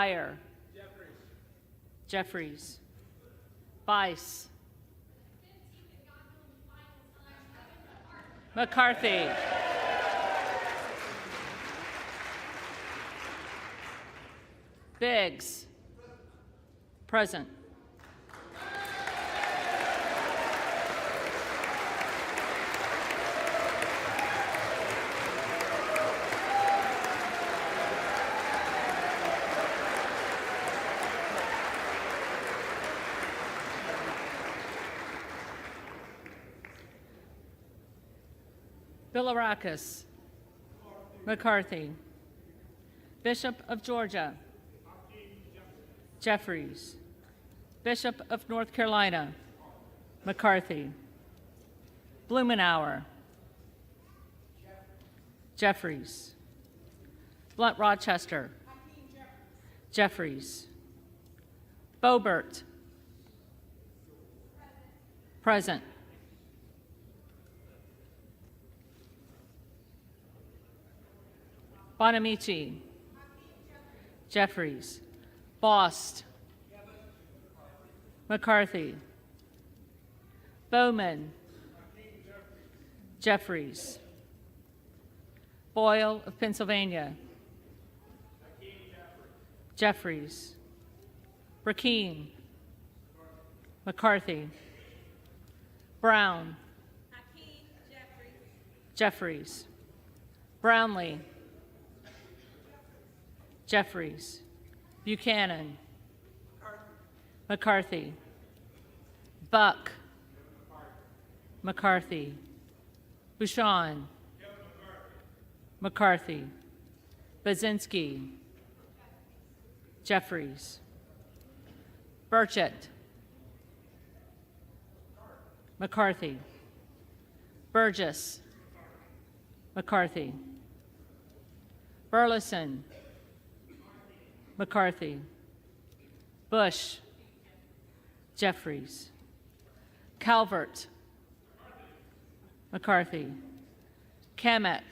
Dyer. Jeffries. Bice. McCarthy. Biggs. Present. Bilirakis. McCarthy. Bishop of Georgia. Jeffries. Bishop of North Carolina. McCarthy. Blumenauer. Jeffries. Blunt Rochester. Jeffries. Boebert. Present. Bonamici. Jeffries. Bost. McCarthy. Bowman. Jeffries. Boyle of Pennsylvania. Jeffries. Rakeen. McCarthy. Brown. Jeffries. Brownlee. Jeffries. Buchanan. McCarthy. Buck. McCarthy. Bouchon. McCarthy. Baczynski. Jeffries. Burchett. McCarthy. Burgess. McCarthy. Burleson. McCarthy. Bush. Jeffries. Calvert. McCarthy. Kamek.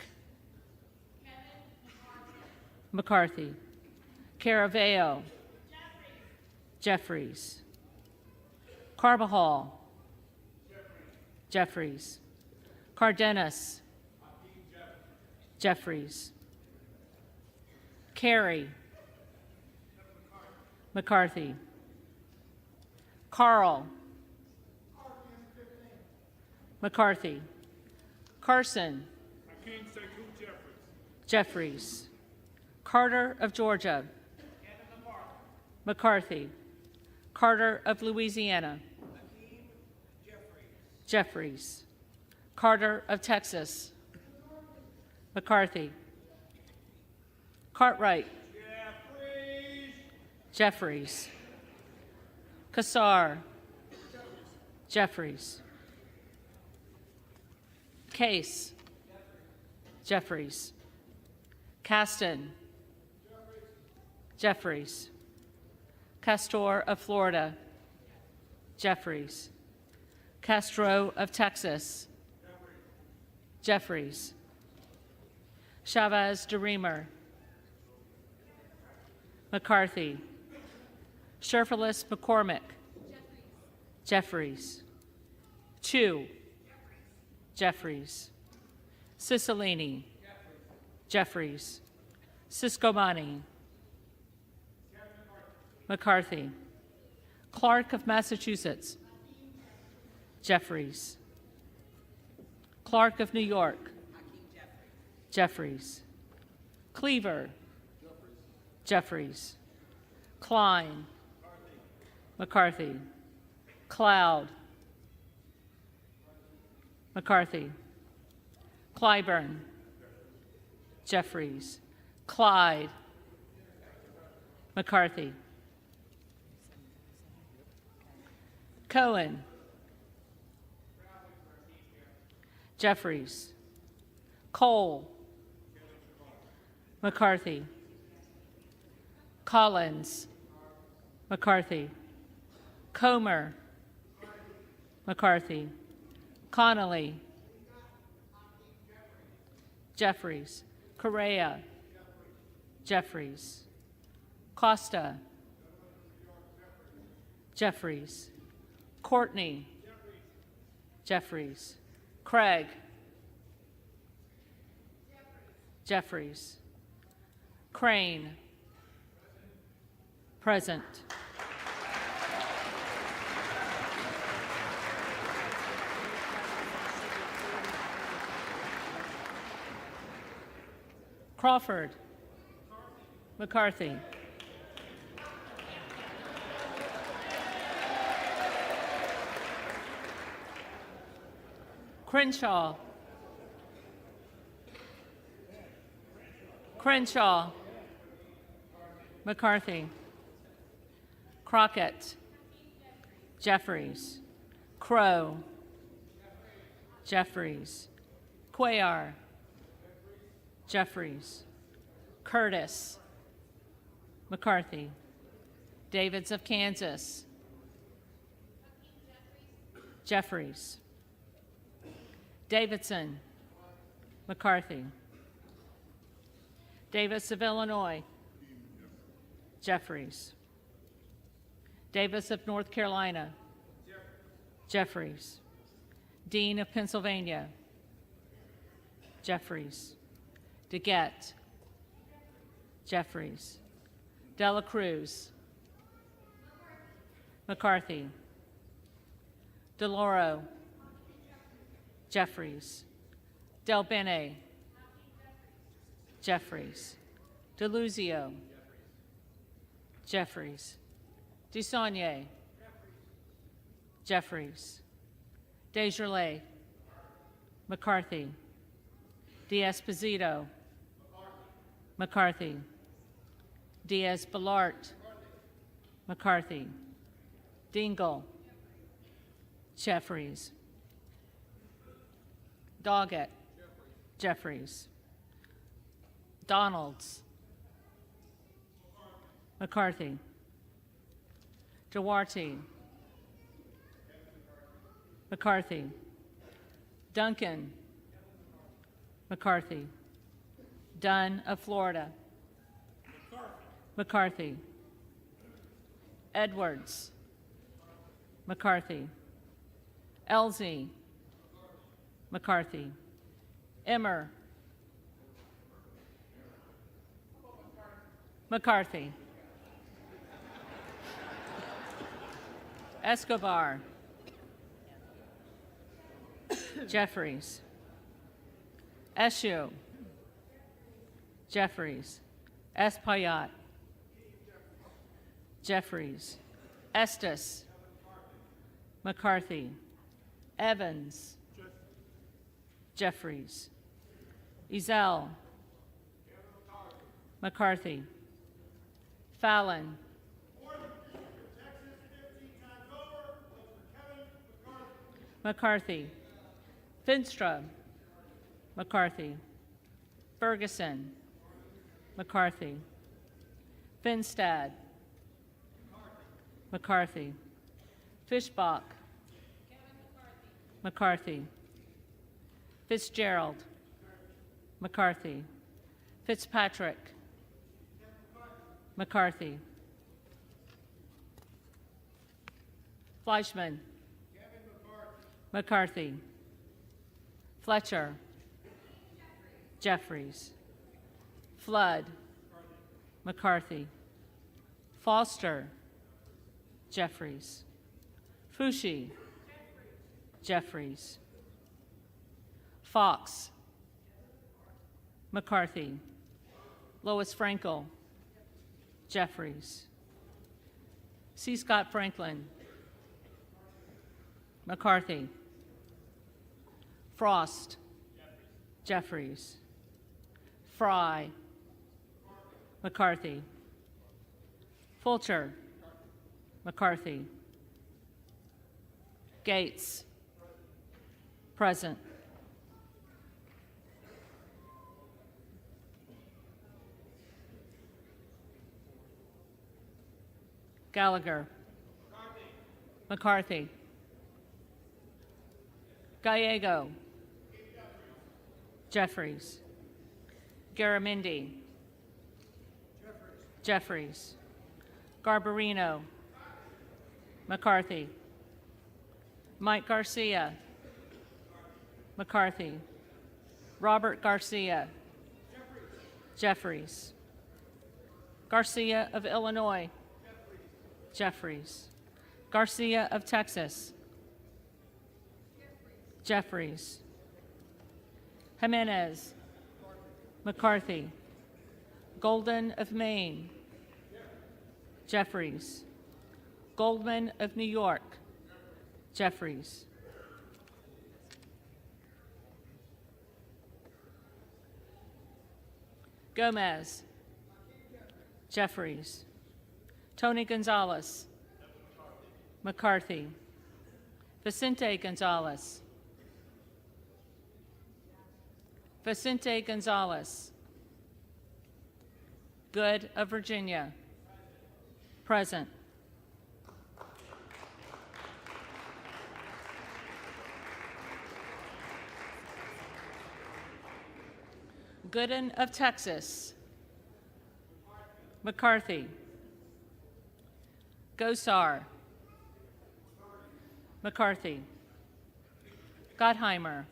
McCarthy. Caraveo. Jeffries. Carbajal. Jeffries. Cardenas. Jeffries. Carey. McCarthy. Carl. McCarthy. Carson. Jeffries. Carter of Georgia. McCarthy. Carter of Louisiana. Jeffries. Carter of Texas. McCarthy. Cartwright. Jeffries. Kassar. Jeffries. Case. Jeffries. Caston. Jeffries. Castor of Florida. Jeffries. Castro of Texas. Jeffries. Chavez DeRemer. McCarthy. Sherfilis McCormick. Jeffries. Chu. Jeffries. Cicilline. Jeffries. Siscomani. McCarthy. Clark of Massachusetts. Jeffries. Clark of New York. Jeffries. Cleaver. Jeffries. Klein. McCarthy. Cloud. McCarthy. Clyburn. Jeffries. Clyde. McCarthy. Cohen. Jeffries. Cole. McCarthy. Collins. McCarthy. Comer. McCarthy. Connolly. Jeffries. Correa. Jeffries. Costa, Jeffries, Courtney, Jeffries, Craig, Jeffries, Crane, present. Crawford, McCarthy, Crenshaw, McCarthy, Crockett, Jeffries, Crow, Jeffries, Cuellar, Jeffries, Curtis, McCarthy, Davids of Kansas, Jeffries, Davidson, McCarthy, Davis of Illinois, Jeffries, Davis of North Carolina, Jeffries, Dean of Pennsylvania, Jeffries, DeGette, Jeffries, Dela Cruz, McCarthy, DeLauro, Jeffries, Del Bene, Jeffries, DeLuzio, Jeffries, Dusaunier, Jeffries, Desjardins, McCarthy, D'Esposito, McCarthy, Diaz-Balart, McCarthy, Dingell, Jeffries, Doggett, Jeffries, Donalds, McCarthy, Duarte, McCarthy, Duncan, McCarthy, Dunn of Florida, McCarthy, Edwards, McCarthy, Elsie, McCarthy, Emmer, McCarthy, Escobar, Jeffries, Eshoo, Jeffries, Espaillat, Jeffries, Estes, McCarthy, Evans, Jeffries, Ezell, McCarthy, Fallon, McCarthy, Finstra, McCarthy, Ferguson, McCarthy, Finstad, McCarthy, Fischbach, McCarthy, Fitzgerald, McCarthy, Fitzpatrick, McCarthy, Fleischman, McCarthy, Fletcher, Jeffries, Flood, McCarthy, Foster, Jeffries, Fushi, Jeffries, Fox, McCarthy, Lois Frankel, Jeffries, C. Scott Franklin, McCarthy, Frost, Jeffries, Fry, McCarthy, Fulcher, McCarthy, Gates, present. Gallagher, McCarthy, Gallego, Jeffries, Garamendi, Jeffries, Garbarino. McCarthy. Mike Garcia. McCarthy. Robert Garcia. Jeffries. Garcia of Illinois. Jeffries. Garcia of Texas. Jeffries. Jimenez. McCarthy. Golden of Maine. Jeffries. Goldman of New York. Jeffries. Gomez. Jeffries. Tony Gonzalez. McCarthy. Vicente Gonzalez. Vicente Gonzalez. Good of Virginia. Present. Gooden of Texas. McCarthy. Gosar. McCarthy. Gottheimer.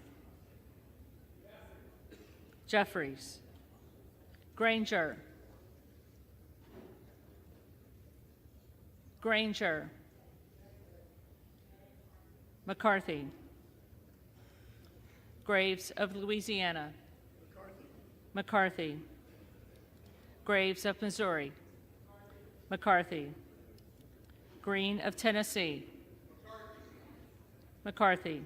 Jeffries. Granger. Granger. McCarthy. Graves of Louisiana. McCarthy. Graves of Missouri. McCarthy. Green of Tennessee. McCarthy.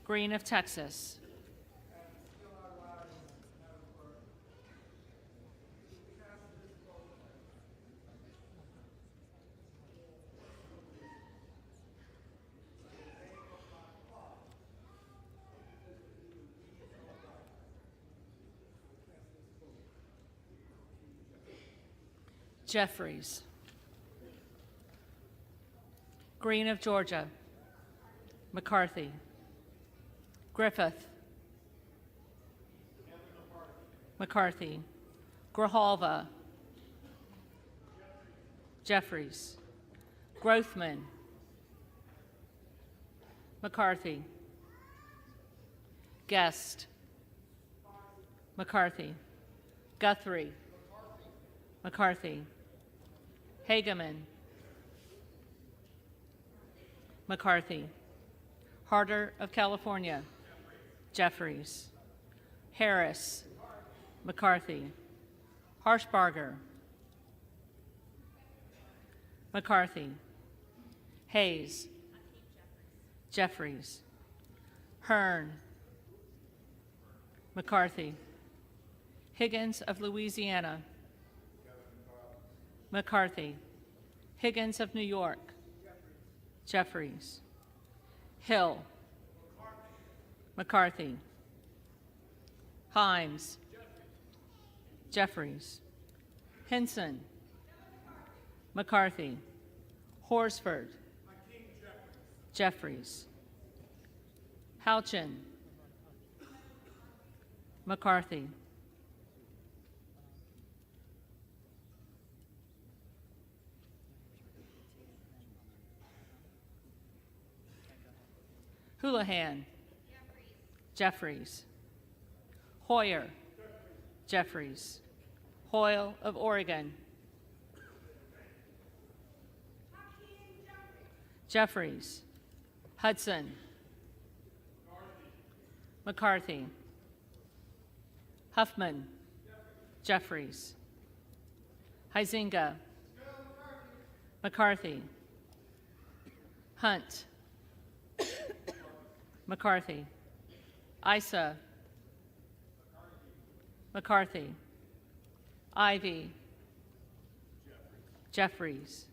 Green of Texas. Jeffries. Green of Georgia. McCarthy. Griffith. McCarthy. Grijalva. Jeffries. Grothman. McCarthy. Guest. McCarthy. Guthrie. McCarthy. Hageman. McCarthy. Harder of California. Jeffries. Harris. McCarthy. Harshbarger. McCarthy. Hayes. Jeffries. Hearn. McCarthy. Higgins of Louisiana. McCarthy. Higgins of New York. Jeffries. Hill. McCarthy. Himes. Jeffries. Henson. McCarthy. Horsford. Jeffries. Houchin. McCarthy. Houlihan. Jeffries. Hoyer. Jeffries. Hoyle of Oregon. Jeffries. Hudson. McCarthy. Huffman. Jeffries. Huizinga. McCarthy. Hunt. McCarthy. Issa. McCarthy. Ivy. Jeffries.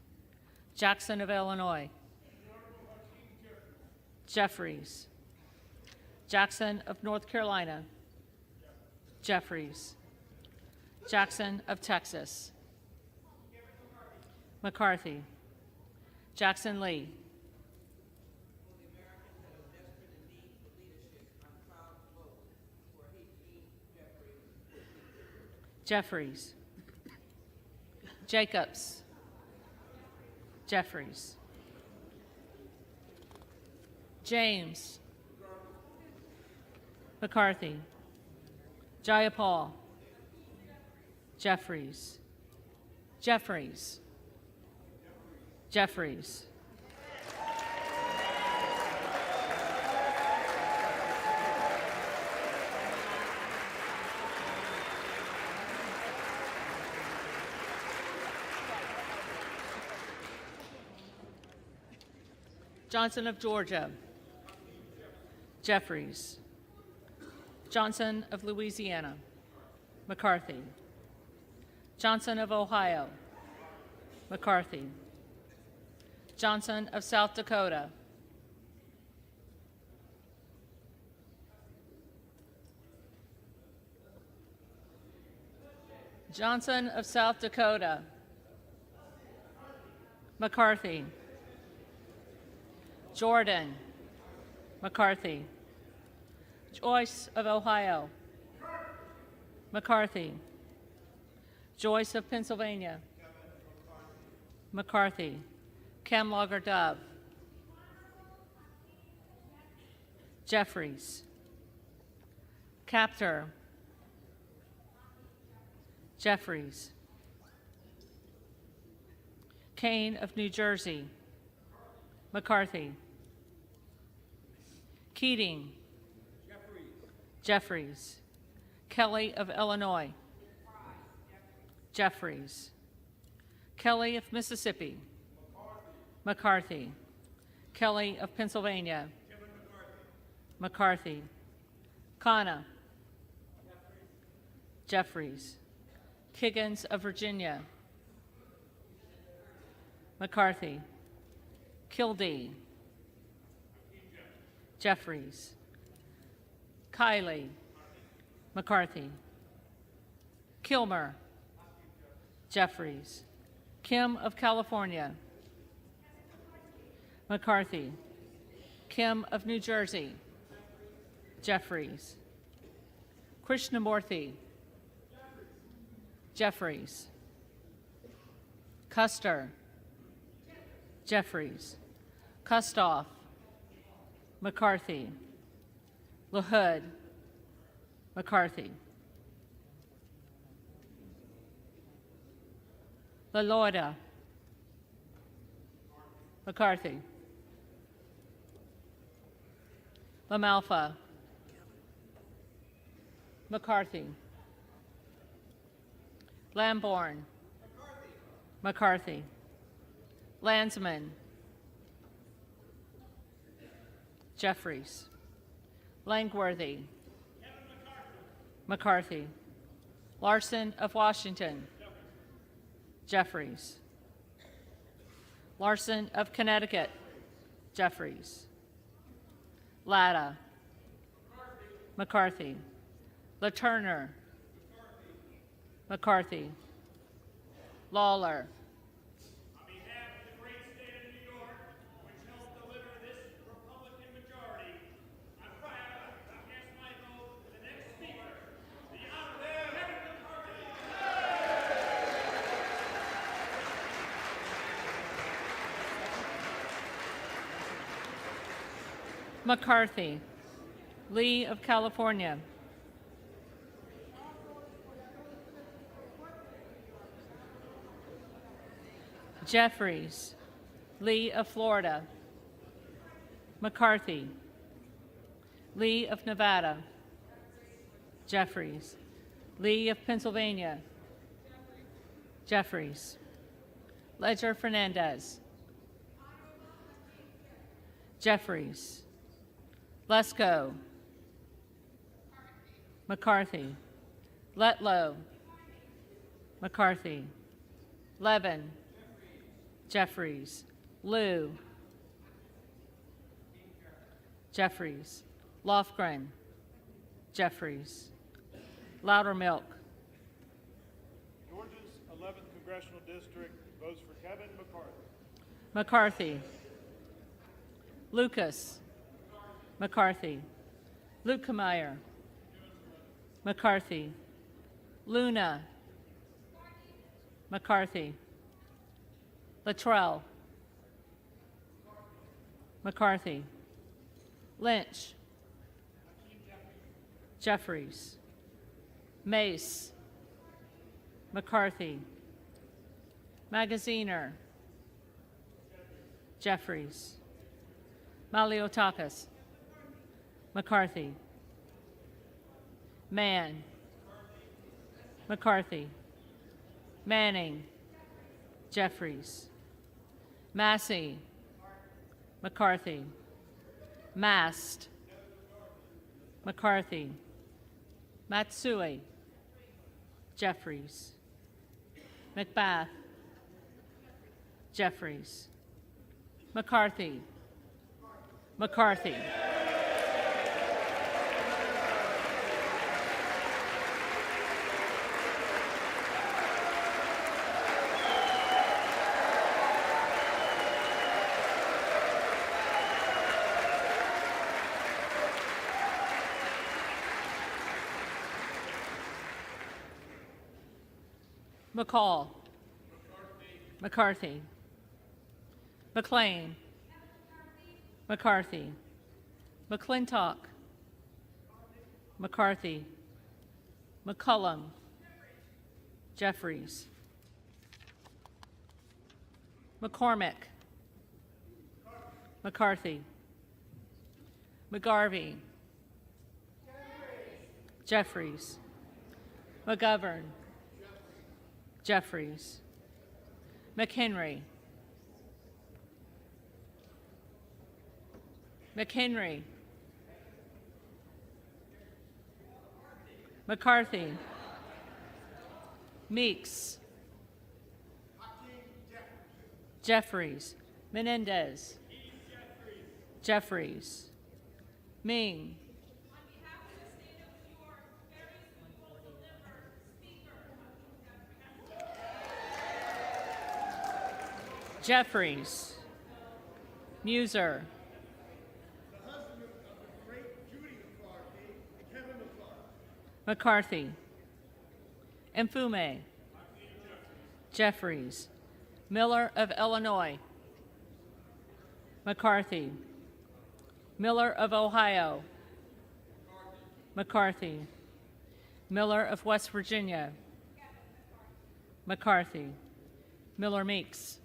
Jackson of Illinois. Jeffries. Jackson of North Carolina. Jeffries. Jackson of Texas. McCarthy. Jackson Lee. Jeffries. Jacobs. Jeffries. James. McCarthy. Jayapal. Jeffries. Jeffries. Jeffries. Johnson of Georgia. Jeffries. Johnson of Louisiana. McCarthy. Johnson of Ohio. McCarthy. Johnson of South Dakota. Johnson of South Dakota. McCarthy. Jordan. McCarthy. Joyce of Ohio. McCarthy. Joyce of Pennsylvania. McCarthy. Camlogger Dove. Jeffries. Captor. Jeffries. Kane of New Jersey. McCarthy. Keating. Jeffries. Kelly of Illinois. Jeffries. Kelly of Mississippi. McCarthy. Kelly of Pennsylvania. McCarthy. Khanna. Jeffries. Kiggins of Virginia. McCarthy. Kildee. Jeffries. Kiley. McCarthy. Kilmer. Jeffries. Kim of California. McCarthy. Kim of New Jersey. Jeffries. Krishnamurthy. Jeffries. Custer. Jeffries. Kustoff. McCarthy. LaHood. McCarthy. LaLorda. McCarthy. LaMalfa. McCarthy. Lamborn. McCarthy. Landsman. Jeffries. Langworthy. McCarthy. Larson of Washington. Jeffries. Larson of Connecticut. Jeffries. Latta. McCarthy. LaTurner. McCarthy. Lawler. On behalf of the great state of New York, which helped deliver this Republican majority, I'm proud to cast my vote for the next speaker, the Honorable Kevin McCarthy. McCarthy. Lee of California. Jeffries. Lee of Florida. McCarthy. Lee of Nevada. Jeffries. Lee of Pennsylvania. Jeffries. Ledger Fernandez. Jeffries. Lesko. McCarthy. Letlow. McCarthy. Levin. Jeffries. Liu. Jeffries. Lofgren. Jeffries. Loudermilk. Georgia's 11th Congressional District votes for Kevin McCarthy. McCarthy. Lucas. McCarthy. Lukemeyer. McCarthy. Luna. McCarthy. Luttrell. McCarthy. Lynch. Jeffries. Mace. McCarthy. Magaziner. Jeffries. Maliotakis. McCarthy. Mann. McCarthy. Manning. Jeffries. Massey. McCarthy. Mast. McCarthy. Matsui. Jeffries. McBath. Jeffries. McCarthy. McCarthy. McCall. McCarthy. McLean. McCarthy. McClintock. McCarthy. McCullum. Jeffries. McCormick. McCarthy. McGarvey. Jeffries. McGovern. Jeffries. McHenry. McHenry. McCarthy. Meeks. Jeffries. Menendez. Jeffries. Ming. Jeffries. Muser. The husband of the great Judy McCarthy, Kevin McCarthy. McCarthy. Mfume. Jeffries. Miller of Illinois. McCarthy. Miller of Ohio. McCarthy. Miller of West Virginia. McCarthy. Miller Meeks.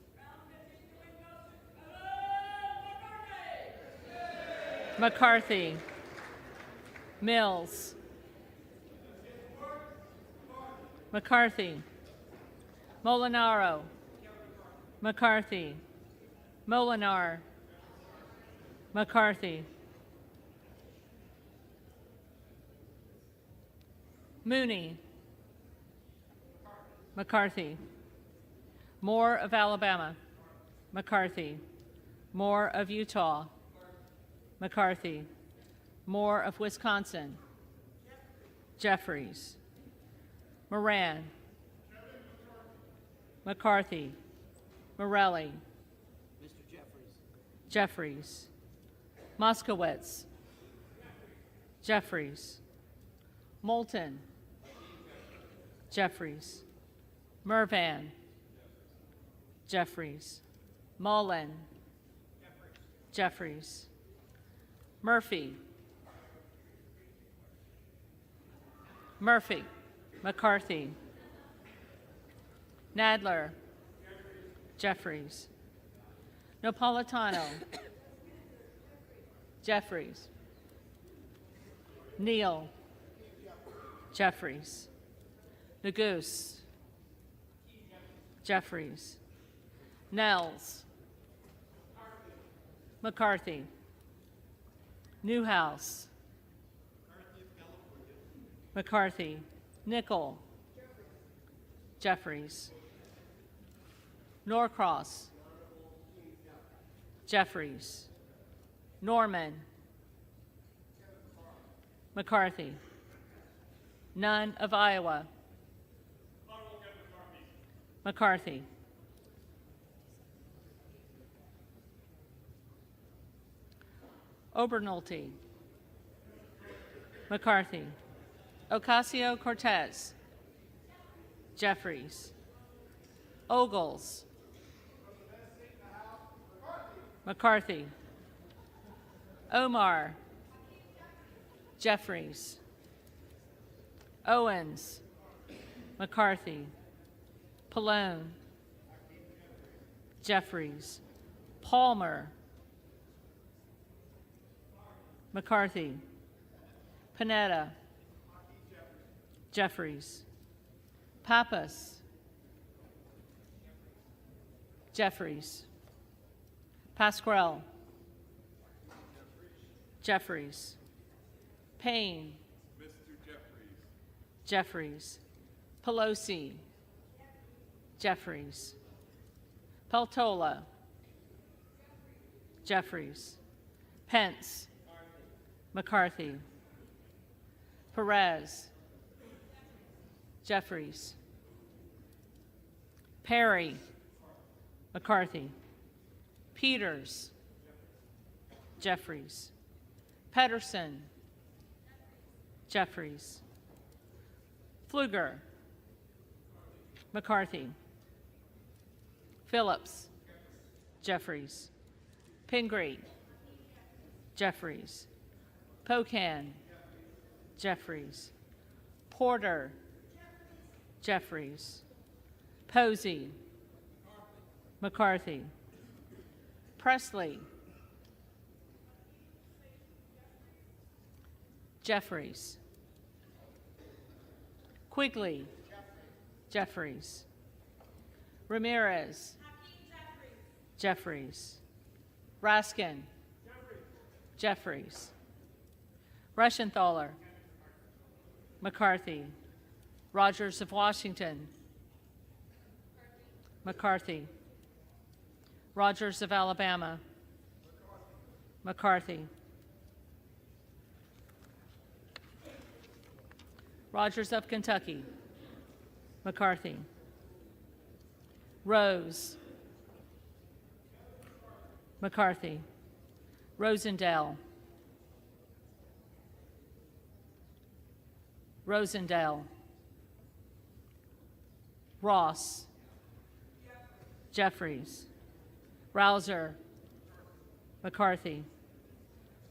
McCarthy. Mills. McCarthy. Molinaro. McCarthy. Molinar. McCarthy. Mooney. McCarthy. Moore of Alabama. McCarthy. Moore of Utah. McCarthy. Moore of Wisconsin. Jeffries. Moran. McCarthy. Morelli. Mr. Jeffries. Jeffries. Moskowitz. Jeffries. Moulton. Jeffries. Mervan. Jeffries. Mullen. Jeffries. Murphy. Murphy. McCarthy. Nadler. Jeffries. Napolitano. Jeffries. Neal. Jeffries. Nagoose. Jeffries. Nels. McCarthy. Newhouse. McCarthy. Nickel. Jeffries. Norcross. Jeffries. Norman. McCarthy. Nunn of Iowa. McCarthy. Obernolte. McCarthy. Ocasio-Cortez. Jeffries. Ogles. McCarthy. Omar. Jeffries. Owens. McCarthy. Pallone. Jeffries. Palmer. McCarthy. Panetta. Jeffries. Pappas. Jeffries. Pasquale. Jeffries. Payne. Jeffries. Pelosi. Jeffries. Peltola. Jeffries. Pence. McCarthy. Perez. Jeffries. Perry. McCarthy. Peters. Jeffries. Pedersen. Jeffries. Pfluger. McCarthy. Phillips. Jeffries. Pingree. Jeffries. Pocan. Jeffries. Porter. Jeffries. Posey. McCarthy. Presley. Jeffries. Quigley. Jeffries. Ramirez. Jeffries. Raskin. Jeffries. Reschenthaler. McCarthy. Rogers of Washington. McCarthy. Rogers of Alabama. McCarthy. Rogers of Kentucky. McCarthy. Rose. McCarthy. Rosendale. Rosendale. Ross. Jeffries. Rouser. McCarthy.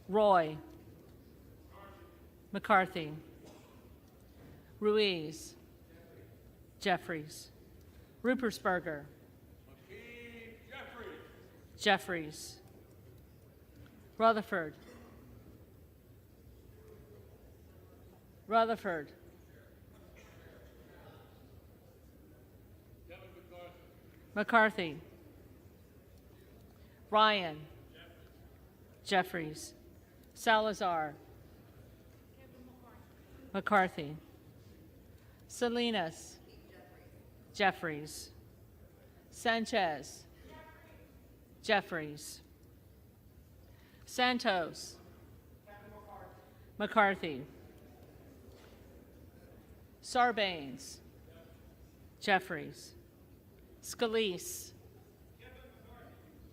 Roy. McCarthy. Ruiz. Jeffries. Rupersberger. Jeffries. Rutherford. Rutherford. McCarthy. Ryan. Jeffries. Salazar. McCarthy. Salinas. Jeffries. Sanchez. Jeffries. Santos. McCarthy. Sarbanes. Jeffries. Scalise.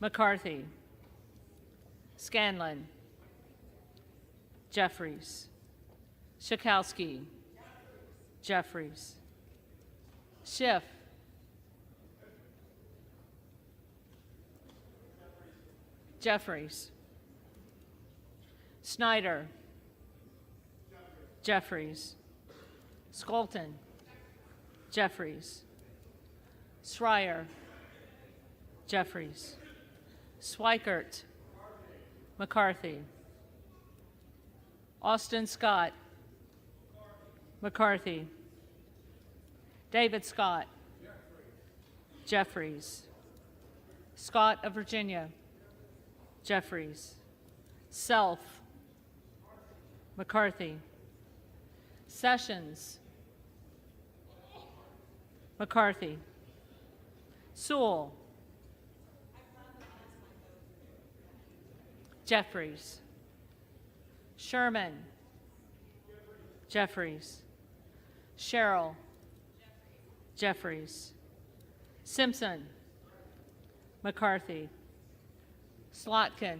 McCarthy. Scanlon. Jeffries. Schakowsky. Jeffries. Schiff. Jeffries. Snyder. Jeffries. Skolton. Jeffries. Schreier. Jeffries. Swikert. McCarthy. Austin Scott. McCarthy. David Scott. Jeffries. Scott of Virginia. Jeffries. Self. McCarthy. Sessions. McCarthy. Sewell. Jeffries. Sherman. Jeffries. Sherrill. Jeffries. Simpson. McCarthy. Slotkin.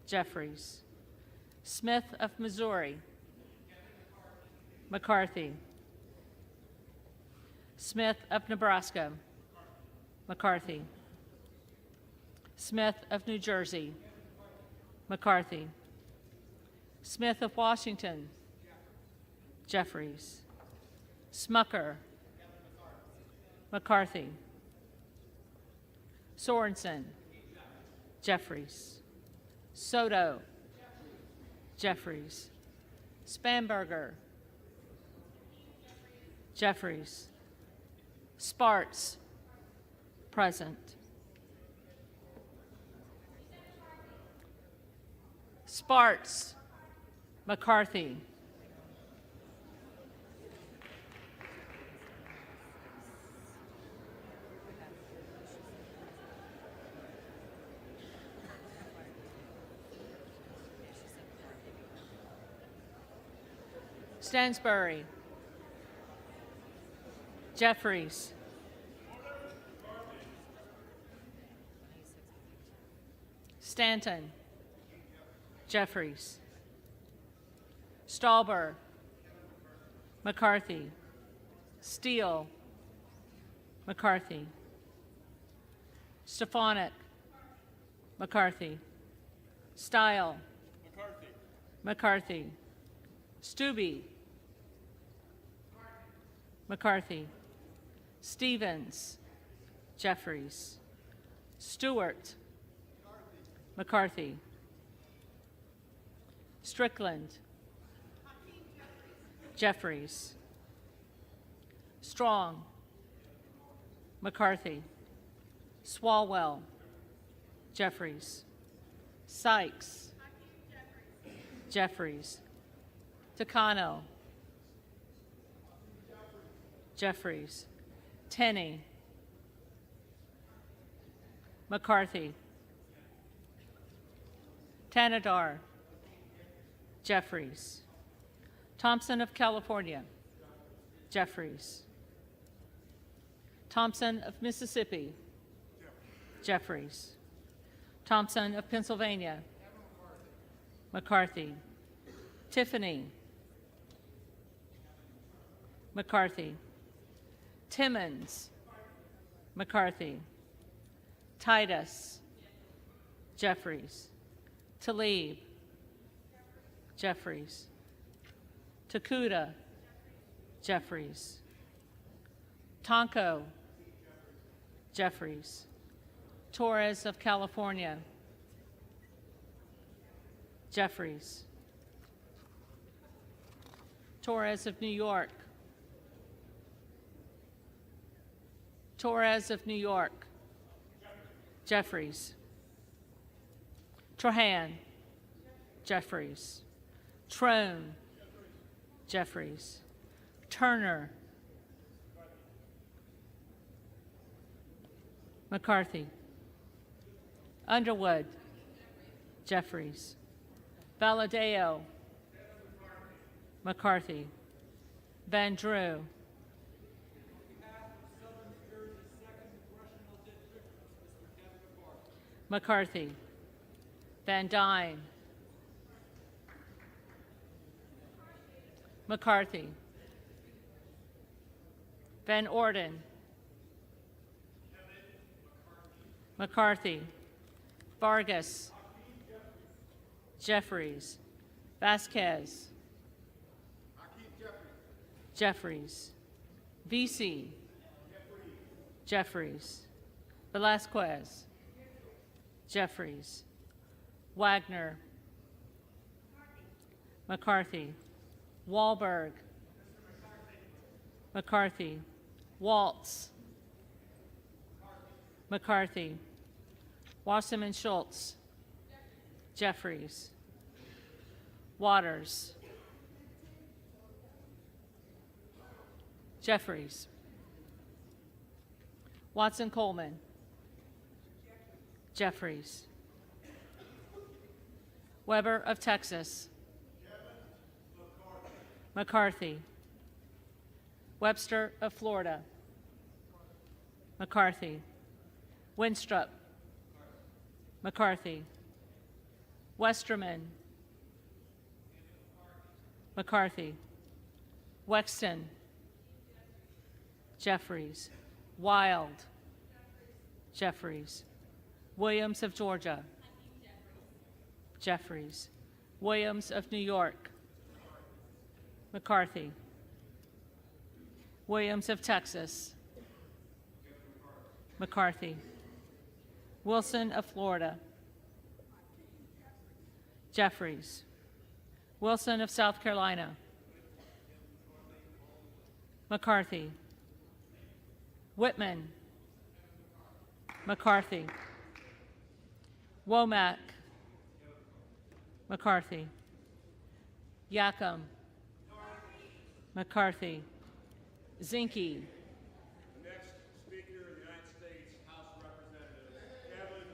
Jeffries. Smith of Missouri. McCarthy. Smith of Nebraska. McCarthy. Smith of New Jersey, McCarthy. Smith of Washington, Jeffries. Smucker, McCarthy. Sorensen, Jeffries. Soto, Jeffries. Spanberger, Jeffries. Sparts, present. Sparts, McCarthy. Stansbury, Jeffries. Stanton, Jeffries. Stauber, McCarthy. Steele, McCarthy. Stefanik, McCarthy. Style, McCarthy. Stubbe, McCarthy. Stevens, Jeffries. Stewart, McCarthy. Strickland, Jeffries. Strong, McCarthy. Swalwell, Jeffries. Sykes, Jeffries. Takano, Jeffries. Tenney, McCarthy. Tanadar, Jeffries. Thompson of California, Jeffries. Thompson of Mississippi, Jeffries. Thompson of Pennsylvania, McCarthy. Tiffany, McCarthy. Timmons, McCarthy. Titus, Jeffries. Tlaib, Jeffries. Takuda, Jeffries. Tonko, Jeffries. Torres of California, Jeffries. Torres of New York, Torres of New York, Jeffries. Trahan, Jeffries. Trone, Jeffries. Turner, McCarthy. Underwood, Jeffries. Valadeo, McCarthy. Van Drew, McCarthy. Van Dyne, McCarthy. Van Orden, McCarthy. Vargas, Jeffries. Vasquez, Jeffries. VC, Jeffries. Velasquez, Jeffries. Wagner, McCarthy. Wahlberg, McCarthy. Waltz, McCarthy. Wasserman Schultz, Jeffries. Waters, Jeffries. Watson Coleman, Jeffries. Weber of Texas, McCarthy. Webster of Florida, McCarthy. Winstrup, McCarthy. Westerman, McCarthy. Wexton, Jeffries. Wild, Jeffries. Williams of Georgia. Jeffries. Williams of New York. McCarthy. Williams of Texas. McCarthy. Wilson of Florida. Jeffries. Wilson of South Carolina. McCarthy. Whitman. McCarthy. Womack. McCarthy. Yacom. McCarthy. Zinke. The next Speaker of the United States House of Representatives, Kevin.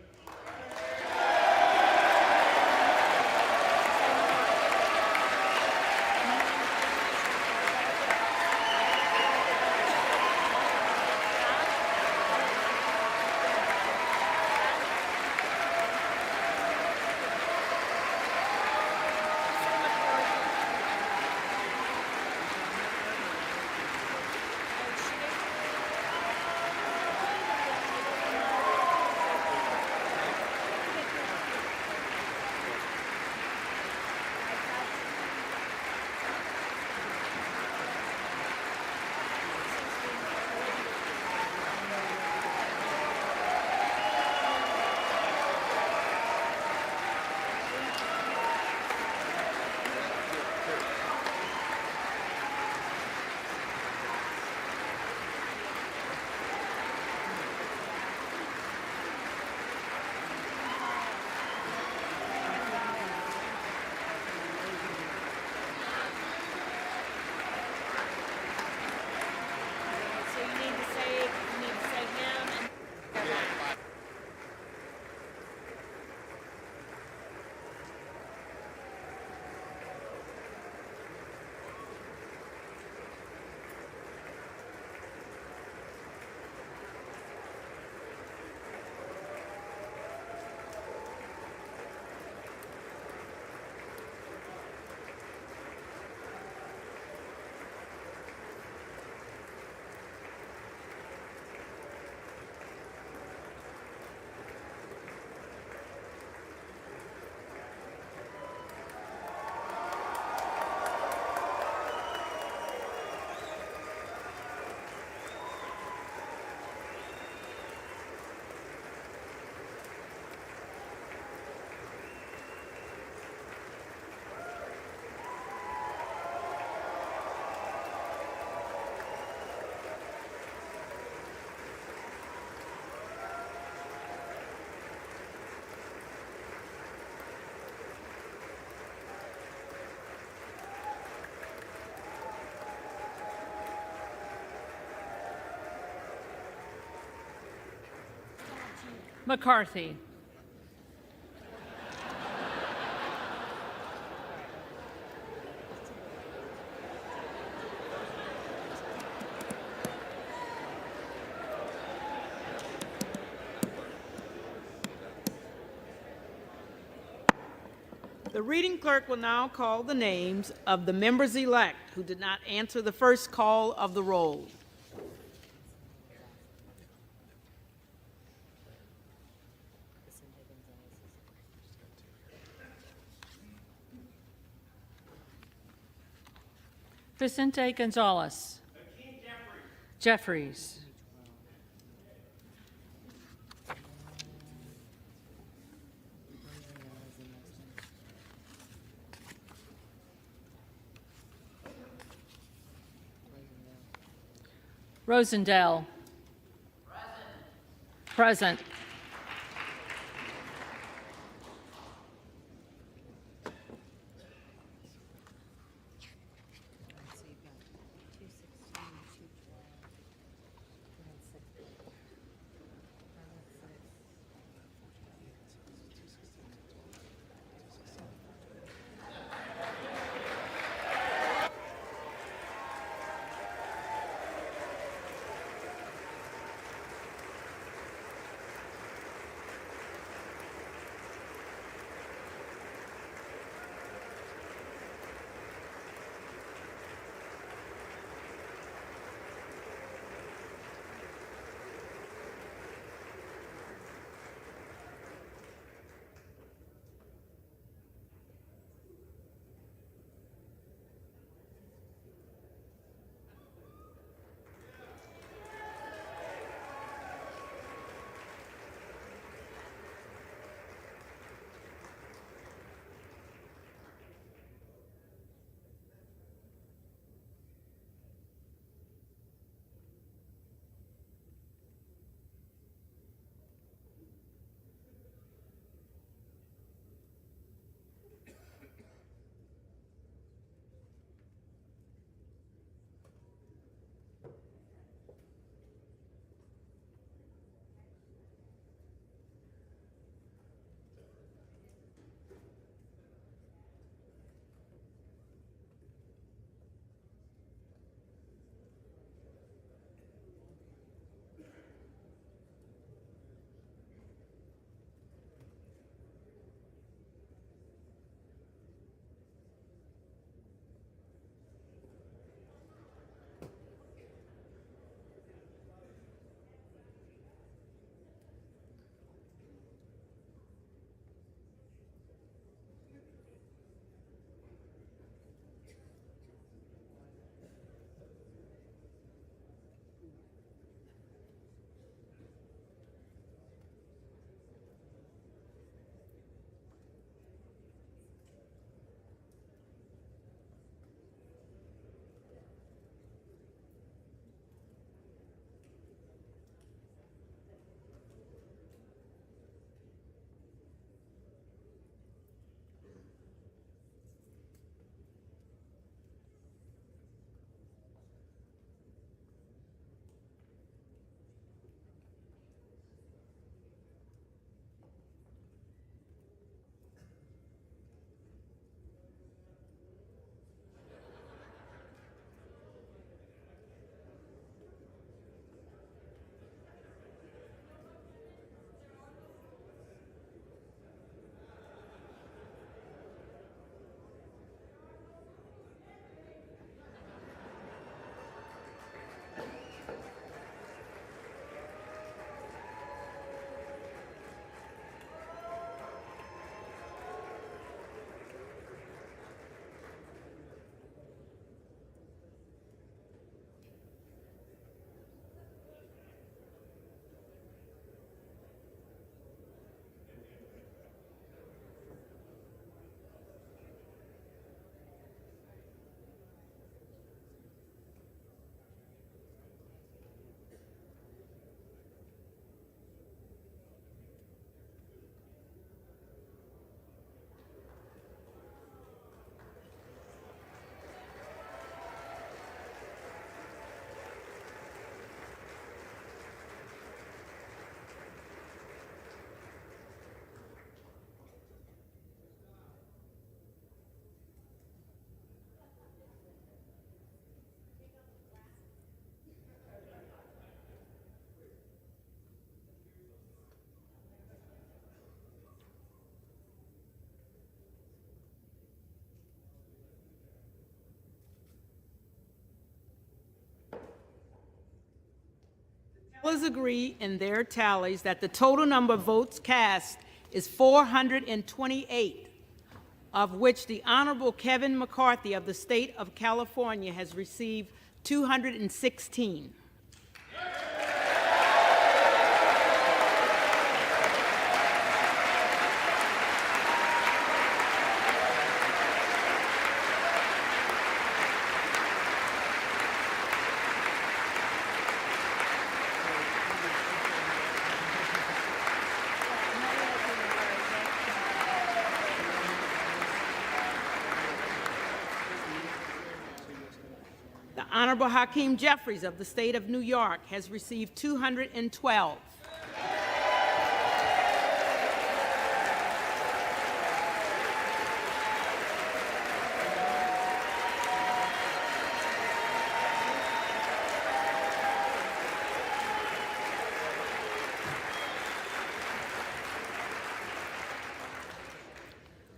So you need to say him and McCarthy. The reading clerk will now call the names of the members-elect who did not answer the first call of the roll. Vicente Gonzalez. Jeffries. Rosendale. Present. agree in their tallies that the total number of votes cast is 428, of which the Honorable Kevin McCarthy of the state of California has received 216. The Honorable Hakeem Jeffries of the state of New York has received 212.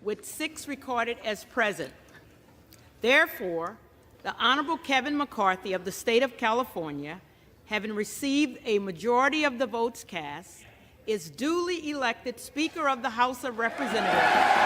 With 6 recorded as present. Therefore, the Honorable Kevin McCarthy of the state of California, having received a majority of the votes cast, is duly elected Speaker of the House of Representatives.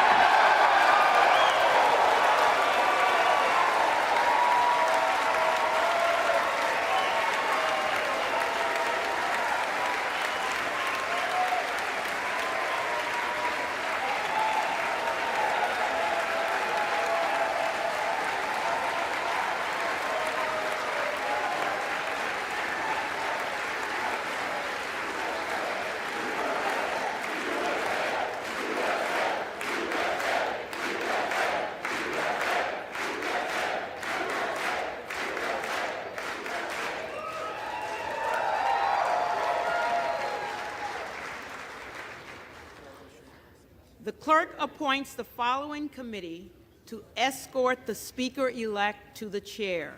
The clerk appoints the following committee to escort the Speaker-elect to the chair.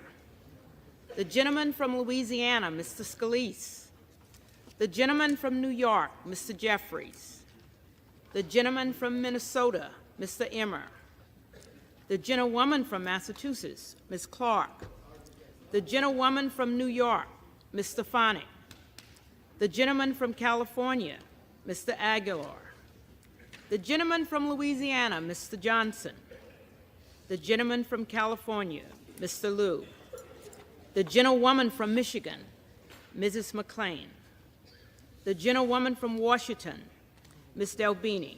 The gentleman from Louisiana, Mr. Scalise. The gentleman from New York, Mr. Jeffries. The gentleman from Minnesota, Mr. Emmer. The gentlewoman from Massachusetts, Ms. Clark. The gentlewoman from New York, Ms. Stefanik. The gentleman from California, Mr. Aguilar. The gentleman from Louisiana, Mr. Johnson. The gentleman from California, Mr. Liu. The gentlewoman from Michigan, Mrs. McClain. The gentlewoman from Washington, Ms. Delbini.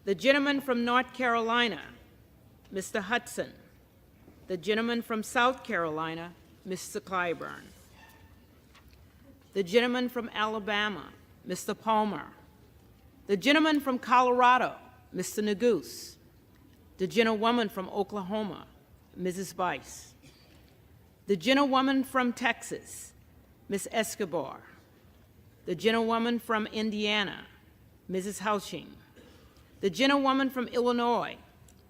The gentleman from North Carolina, Mr. Hudson. The gentleman from South Carolina, Mr. Clyburn. The gentleman from Alabama, Mr. Palmer. The gentleman from Colorado, Mr. Neguse. The gentlewoman from Oklahoma, Mrs. Bice. The gentlewoman from Texas, Ms. Escobar. The gentlewoman from Indiana, Mrs. Houshing. The gentlewoman from Illinois,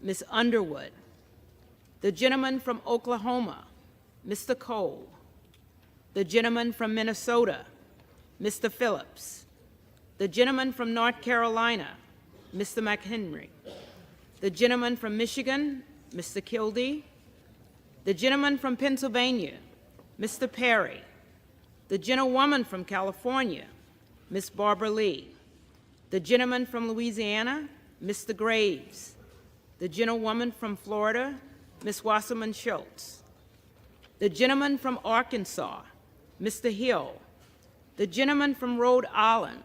Ms. Underwood. The gentleman from Oklahoma, Mr. Cole. The gentleman from Minnesota, Mr. Phillips. The gentleman from North Carolina, Mr. McHenry. The gentleman from Michigan, Mr. Kildee. The gentleman from Pennsylvania, Mr. Perry. The gentlewoman from California, Ms. Barbara Lee. The gentleman from Louisiana, Mr. Graves. The gentlewoman from Florida, Ms. Wasserman Schultz. The gentleman from Arkansas, Mr. Hill. The gentleman from Rhode Island,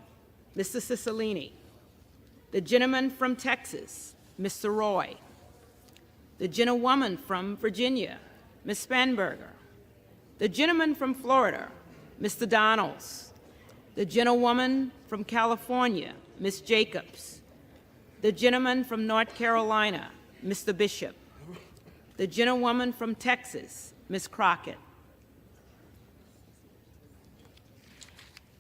Mr. Cicilline. The gentleman from Texas, Mr. Roy. The gentlewoman from Virginia, Ms. Spanberger. The gentleman from Florida, Mr. Donalds. The gentlewoman from California, Ms. Jacobs. The gentleman from North Carolina, Mr. Bishop. The gentlewoman from Texas, Ms. Crockett.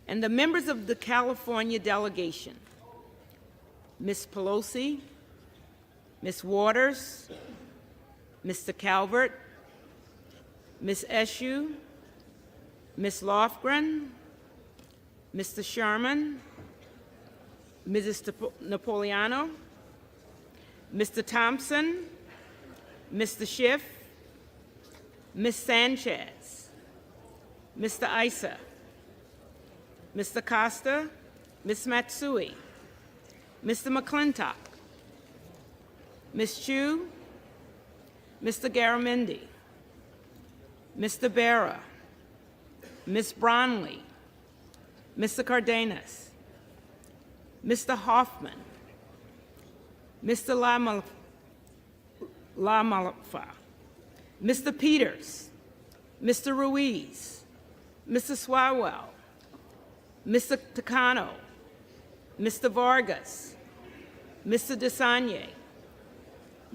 And the members of the California delegation, Ms. Pelosi, Ms. Waters, Mr. Calvert, Ms. Eshoo, Ms. Lofgren, Mr. Sherman, Mrs. Napolitano, Mr. Thompson, Mr. Schiff, Ms. Sanchez, Mr. Issa, Mr. Costa, Ms. Matsui, Mr. McClintock, Ms. Chu, Mr. Garamendi, Mr. Barra, Ms. Bronley, Mr. Cardenas, Mr. Hoffman, Mr. Lamalfa, Mr. Peters, Mr. Ruiz, Mr. Swalwell, Mr. Takano, Mr. Vargas, Mr. DeSagne,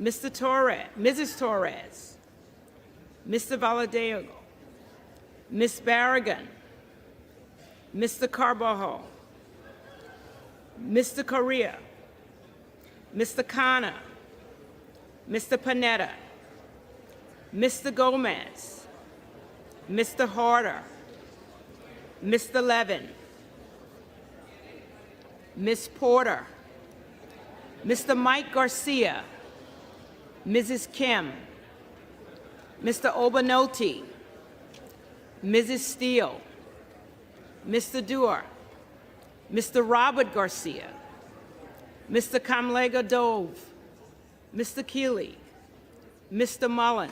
Mr. Torres, Mrs. Torres, Mr. Valadego, Ms. Barragan, Mr. Carvajal, Mr. Correa, Mr. Khanna, Mr. Panetta, Mr. Gomez, Mr. Harder, Mr. Levin, Ms. Porter, Mr. Mike Garcia, Mrs. Kim, Mr. Obanoti, Mrs. Steele, Mr. Dewar, Mr. Robert Garcia, Mr. Kamlega Dove, Mr. Keeley, Mr. Mullen.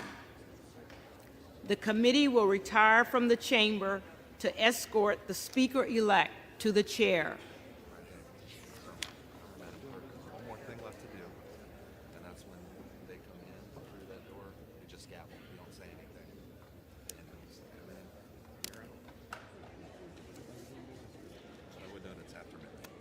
The committee will retire from the chamber to escort the Speaker-elect to the chair. One more thing left to do, and that's when they come in through that door, you just gavel, you don't say anything. And then you come in, you're out. I would note it's after midnight.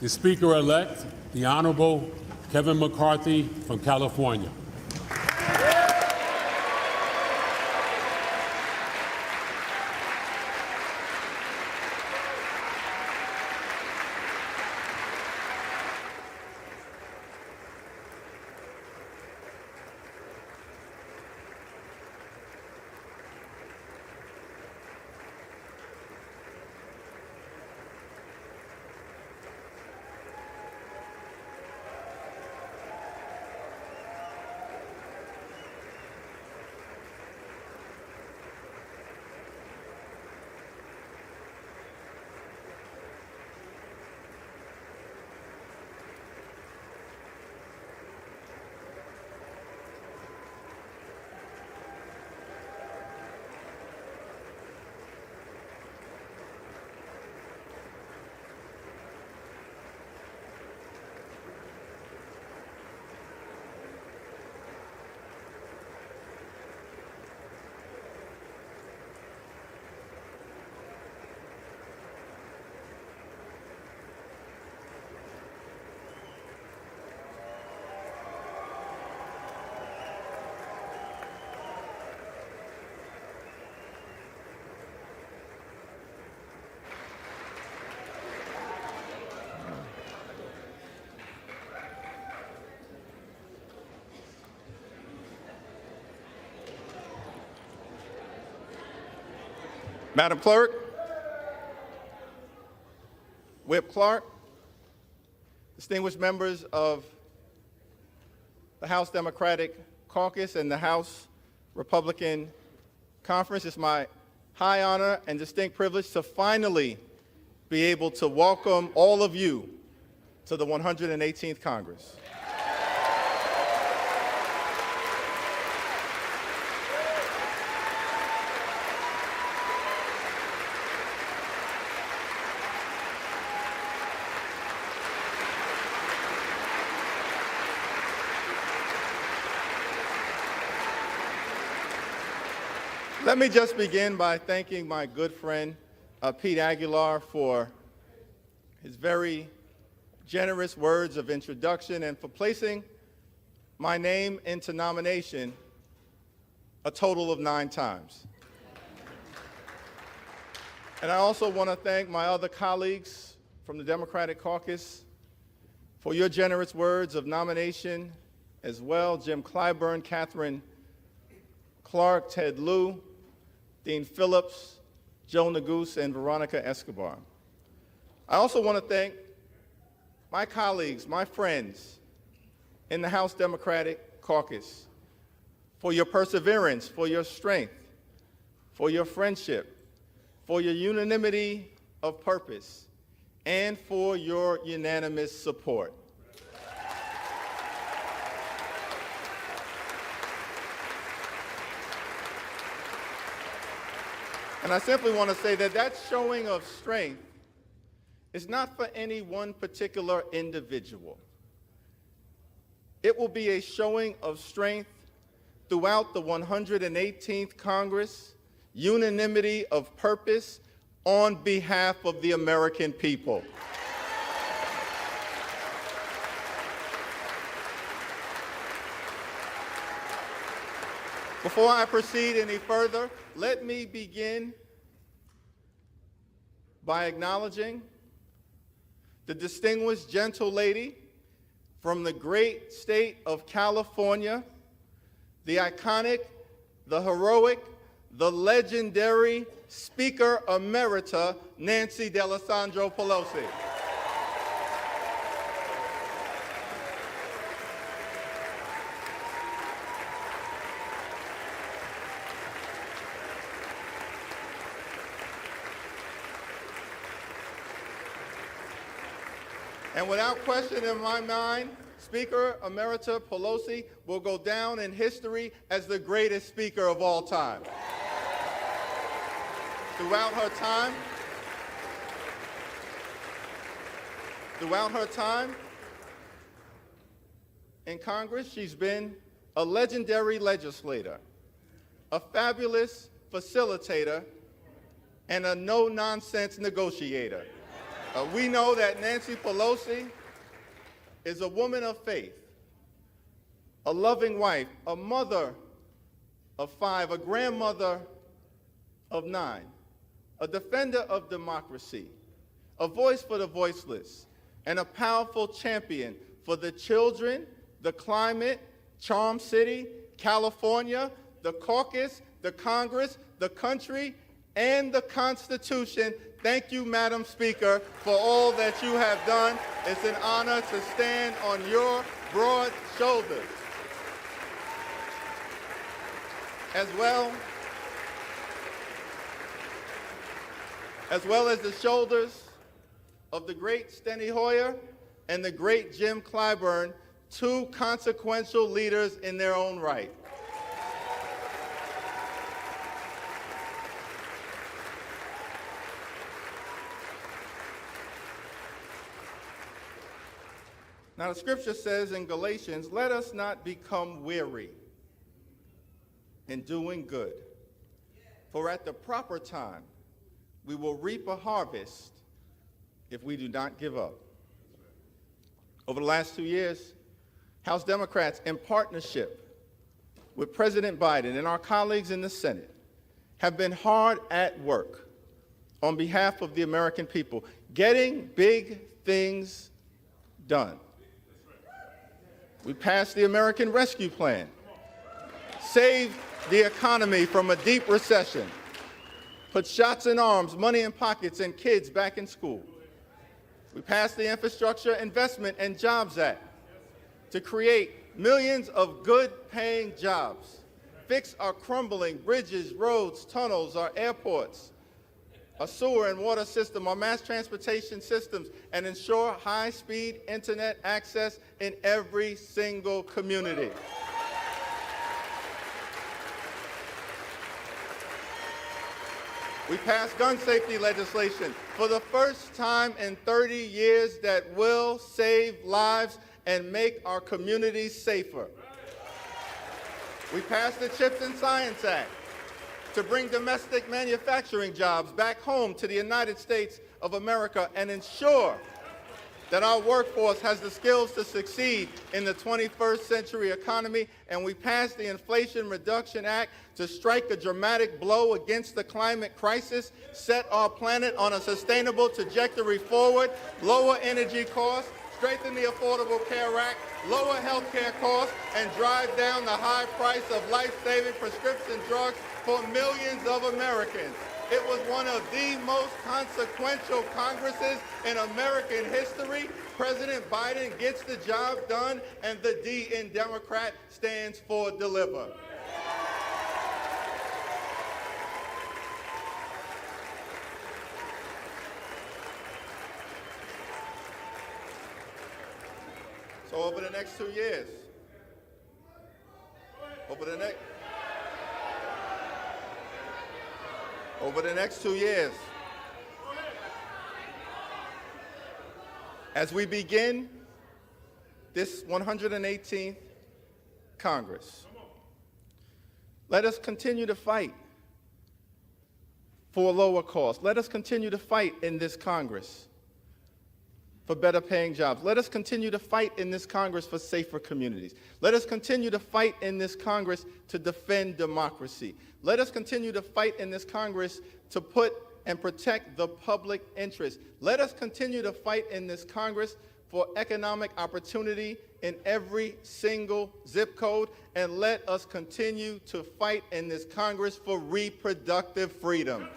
The Speaker-elect, the Honorable Kevin McCarthy from California. Madam Clerk, Whip Clark, distinguished members of the House Democratic Caucus and the House Republican Conference, it's my high honor and distinct privilege to finally be able to welcome all of you to the 118th Congress. Let me just begin by thanking my good friend, Pete Aguilar, for his very generous words of introduction and for placing my name into nomination a total of 9 times. And I also want to thank my other colleagues from the Democratic Caucus for your generous words of nomination as well. Jim Clyburn, Catherine Clark, Ted Lieu, Dean Phillips, Joe Neguse, and Veronica Escobar. I also want to thank my colleagues, my friends in the House Democratic Caucus for your perseverance, for your strength, for your friendship, for your unanimity of purpose, and for your unanimous support. And I simply want to say that that showing of strength is not for any one particular individual. It will be a showing of strength throughout the 118th Congress, unanimity of purpose on behalf of the American people. Before I proceed any further, let me begin by acknowledging the distinguished gentle lady from the great state of California, the iconic, the heroic, the legendary Speaker Emerita, Nancy D'Alessandro Pelosi. And without question in my mind, Speaker Emerita Pelosi will go down in history as the greatest speaker of all time. Throughout her time in Congress, she's been a legendary legislator, a fabulous facilitator, and a no-nonsense negotiator. We know that Nancy Pelosi is a woman of faith, a loving wife, a mother of 5, a grandmother of 9, a defender of democracy, a voice for the voiceless, and a powerful champion for the children, the climate, Charm City, California, the caucus, the Congress, the country, and the Constitution. Thank you, Madam Speaker, for all that you have done. It's an honor to stand on your broad shoulders. As well as the shoulders of the great Steny Hoyer and the great Jim Clyburn, 2 consequential leaders in their own right. Now, the scripture says in Galatians, let us not become weary in doing good, for at the proper time we will reap a harvest if we do not give up. Over the last 2 years, House Democrats, in partnership with President Biden and our colleagues in the Senate, have been hard at work on behalf of the American people, getting big things done. We passed the American Rescue Plan, saved the economy from a deep recession, put shots in arms, money in pockets, and kids back in school. We passed the Infrastructure Investment and Jobs Act to create millions of good-paying jobs, fix our crumbling bridges, roads, tunnels, our airports, a sewer and water system, our mass transportation systems, and ensure high-speed internet access in every single community. We passed gun safety legislation for the first time in 30 years that will save lives and make our communities safer. We passed the CHIPS and Science Act to bring domestic manufacturing jobs back home to the United States of America and ensure that our workforce has the skills to succeed in the 21st century economy. And we passed the Inflation Reduction Act to strike a dramatic blow against the climate crisis, set our planet on a sustainable trajectory forward, lower energy costs, strengthen the Affordable Care Act, lower health care costs, and drive down the high price of life-saving prescription drugs for millions of Americans. It was one of the most consequential Congresses in American history. President Biden gets the job done, and the D in Democrat stands for deliver. So over the next 2 years, over the next 2 years, as we begin this 118th Congress, let us continue to fight for lower costs. Let us continue to fight in this Congress for better paying jobs. Let us continue to fight in this Congress for safer communities. Let us continue to fight in this Congress to defend democracy. Let us continue to fight in this Congress to put and protect the public interest. Let us continue to fight in this Congress for economic opportunity in every single zip code. And let us continue to fight in this Congress for reproductive freedom.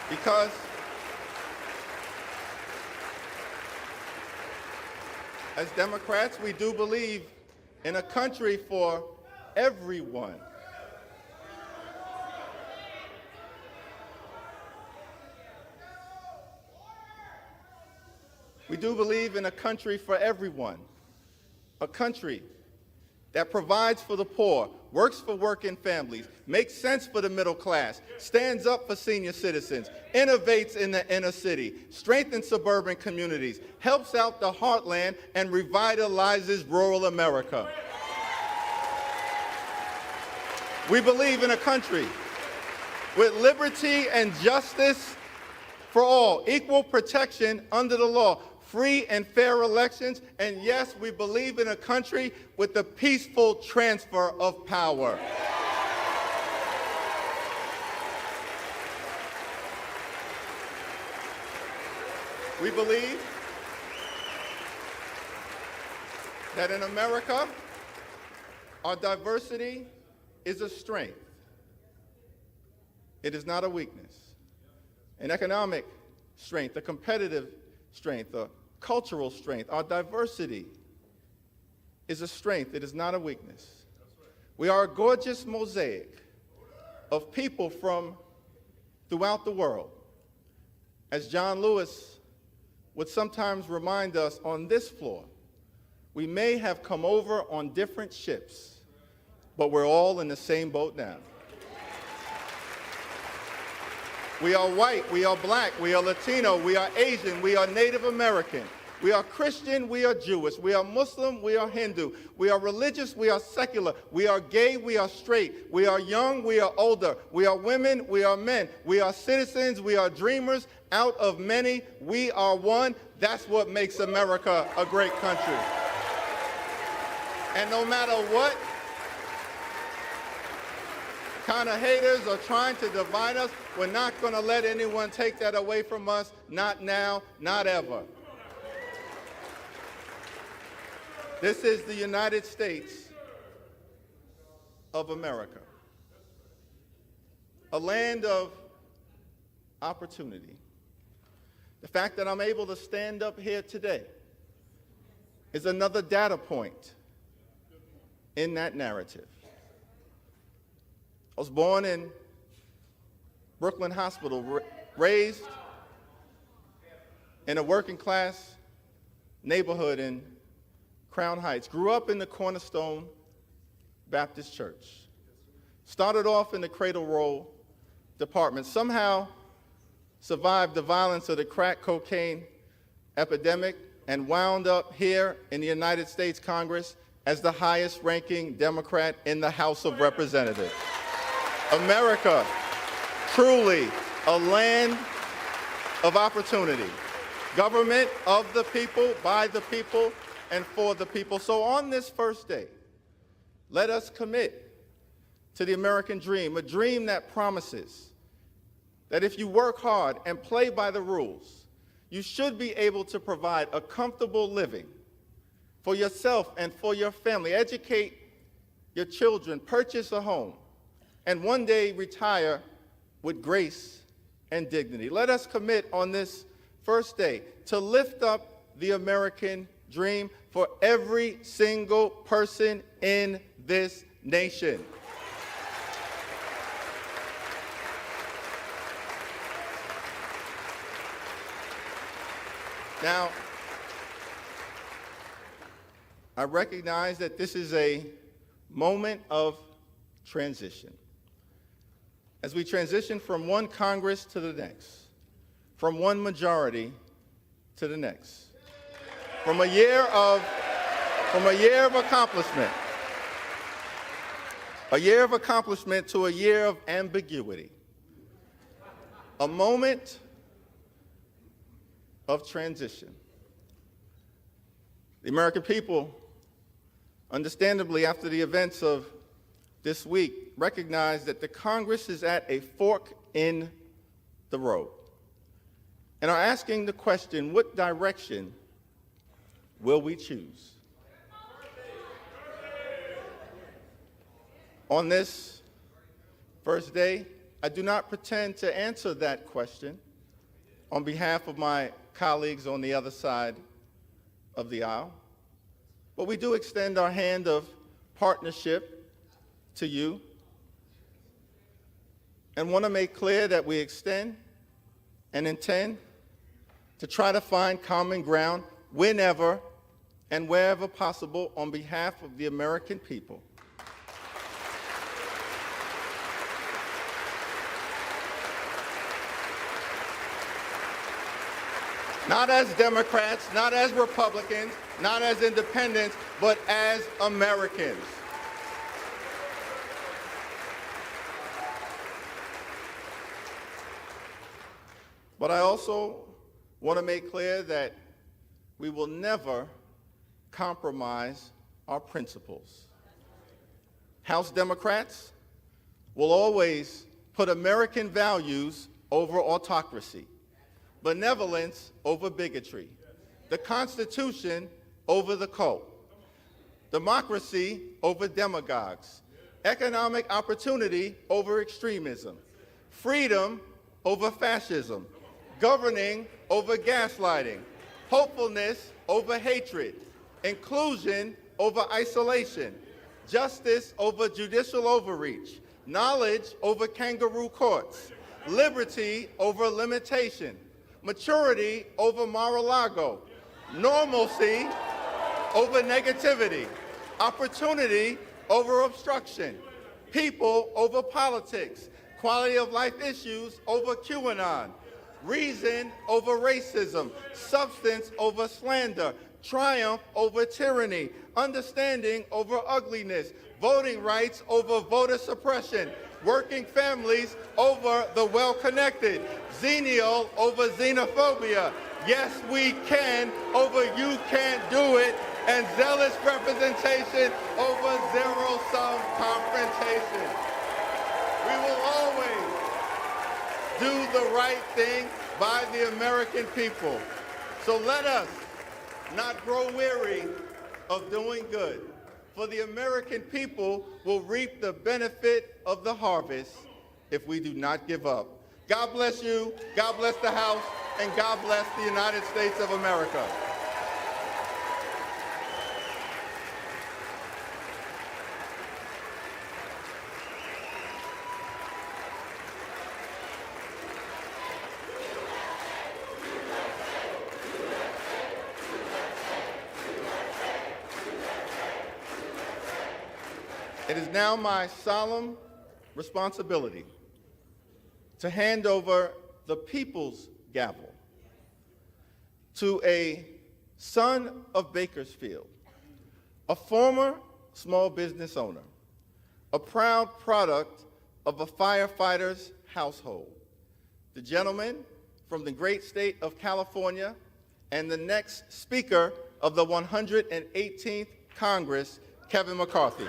Because as Democrats, we do believe in a country for everyone. We do believe in a country for everyone, a country that provides for the poor, works for working families, makes sense for the middle class, stands up for senior citizens, innovates in the inner city, strengthens suburban communities, helps out the heartland, and revitalizes rural America. We believe in a country with liberty and justice for all, equal protection under the law, free and fair elections, and yes, we believe in a country with the peaceful transfer of power. We believe that in America, our diversity is a strength. It is not a weakness. An economic strength, a competitive strength, a cultural strength. Our diversity is a strength. It is not a weakness. We are a gorgeous mosaic of people from throughout the world. As John Lewis would sometimes remind us on this floor, we may have come over on different ships, but we're all in the same boat now. We are white, we are black, we are Latino, we are Asian, we are Native American, we are Christian, we are Jewish, we are Muslim, we are Hindu, we are religious, we are secular, we are gay, we are straight, we are young, we are older, we are women, we are men, we are citizens, we are dreamers. Out of many, we are one. That's what makes America a great country. And no matter what kind of haters are trying to divide us, we're not going to let anyone take that away from us. Not now, not ever. This is the United States of America, a land of opportunity. The fact that I'm able to stand up here today is another data point in that narrative. I was born in Brooklyn Hospital, raised in a working class neighborhood in Crown Heights, grew up in the Cornerstone Baptist Church, started off in the Cradle Roll department, somehow survived the violence of the crack cocaine epidemic, and wound up here in the United States Congress as the highest ranking Democrat in the House of Representatives. America, truly a land of opportunity. Government of the people, by the people, and for the people. So on this first day, let us commit to the American dream, a dream that promises that if you work hard and play by the rules, you should be able to provide a comfortable living for yourself and for your family, educate your children, purchase a home, and one day retire with grace and dignity. Let us commit on this first day to lift up the American dream for every single person in this nation. Now, I recognize that this is a moment of transition. As we transition from one Congress to the next, from one majority to the next, from a year of accomplishment to a year of ambiguity, a moment of transition. The American people, understandably, after the events of this week, recognize that the Congress is at a fork in the road and are asking the question, what direction will we choose? On this first day, I do not pretend to answer that question on behalf of my colleagues on the other side of the aisle, but we do extend our hand of partnership to you and want to make clear that we extend and intend to try to find common ground whenever and wherever possible on behalf of the American people. Not as Democrats, not as Republicans, not as independents, but as Americans. But I also want to make clear that we will never compromise our principles. House Democrats will always put American values over autocracy, benevolence over bigotry, the Constitution over the cult, democracy over demagogues, economic opportunity over extremism, freedom over fascism, governing over gaslighting, hopefulness over hatred, inclusion over isolation, justice over judicial overreach, knowledge over kangaroo courts, liberty over limitation, maturity over Mar-a-Lago, normalcy over negativity, opportunity over obstruction, people over politics, quality of life issues over QAnon, reason over racism, substance over slander, triumph over tyranny, understanding over ugliness, voting rights over voter suppression, working families over the well-connected, xenial over xenophobia, yes we can over you can't do it, and zealous representation over zero-sum confrontation. We will always do the right thing by the American people. So let us not grow weary of doing good, for the American people will reap the benefit of the harvest if we do not give up. God bless you, God bless the House, and God bless the United States of America. It is now my solemn responsibility to hand over the people's gavel to a son of Bakersfield, a former small business owner, a proud product of a firefighter's household, the gentleman from the great state of California and the next Speaker of the 118th Congress, Kevin McCarthy.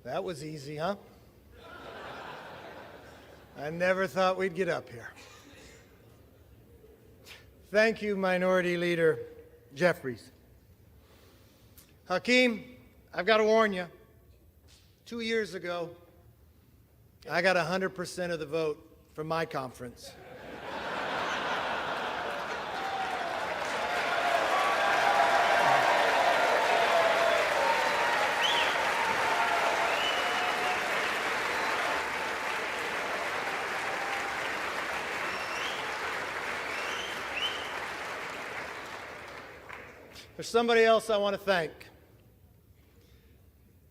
That was easy, huh? I never thought we'd get up here. Thank you, Minority Leader Jeffries. Hakeem, I've got to warn you. 2 years ago, I got 100% of the vote from my conference. There's somebody else I want to thank.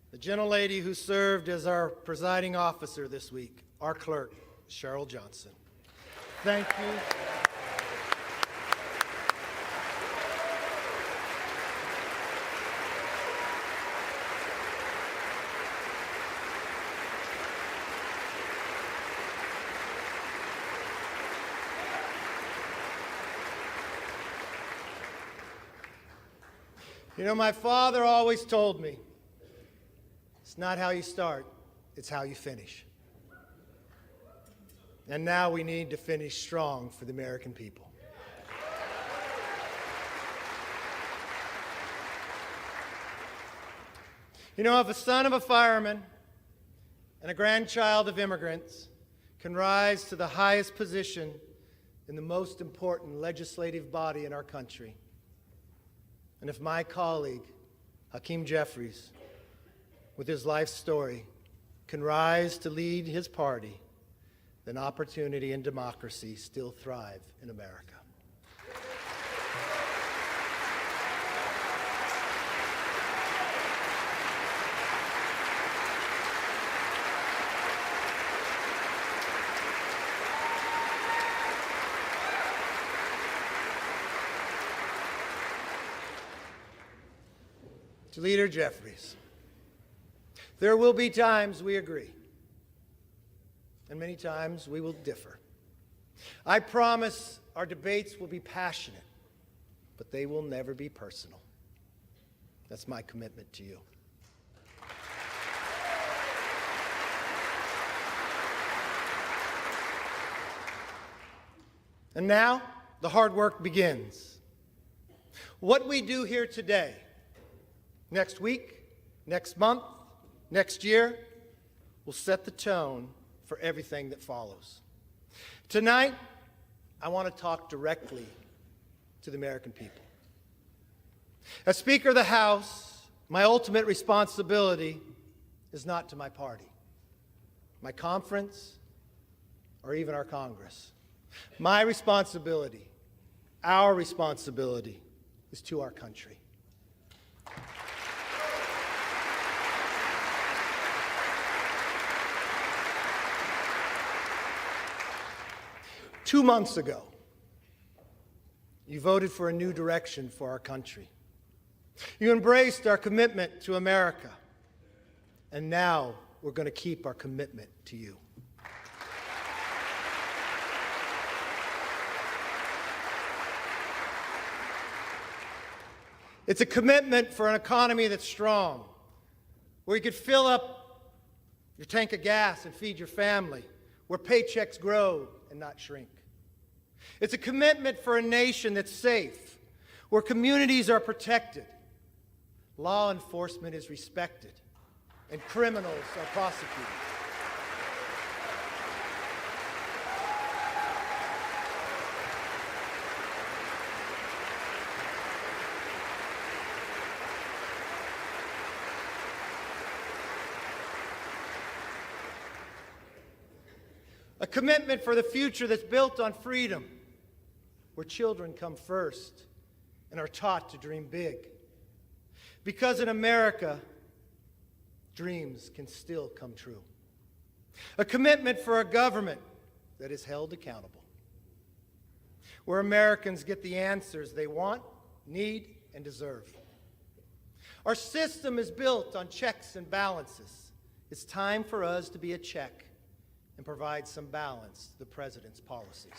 The gentlelady who served as our presiding officer this week, our clerk, Cheryl Johnson. Thank you. You know, my father always told me, it's not how you start, it's how you finish. And now we need to finish strong for the American people. You know, if a son of a fireman and a grandchild of immigrants can rise to the highest position in the most important legislative body in our country, And if my colleague, Hakeem Jeffries, with his life story, can rise to lead his party, then opportunity and democracy still thrive in America. To Leader Jeffries, there will be times we agree, and many times we will differ. I promise our debates will be passionate, but they will never be personal. That's my commitment to you. And now, the hard work begins. What we do here today, next week, next month, next year, will set the tone for everything that follows. Tonight, I want to talk directly to the American people. As Speaker of the House, my ultimate responsibility is not to my party, my conference, or even our Congress. My responsibility, our responsibility, is to our country. Two months ago, you voted for a new direction for our country. You embraced our commitment to America. And now we're going to keep our commitment to you. It's a commitment for an economy that's strong, where you could fill up your tank of gas and feed your family, where paychecks grow and not shrink. It's a commitment for a nation that's safe, where communities are protected, law enforcement is respected, and criminals are prosecuted. A commitment for the future that's built on freedom, where children come first and are taught to dream big. Because in America, dreams can still come true. A commitment for a government that is held accountable, where Americans get the answers they want, need, and deserve. Our system is built on checks and balances. It's time for us to be a check and provide some balance to the President's policies.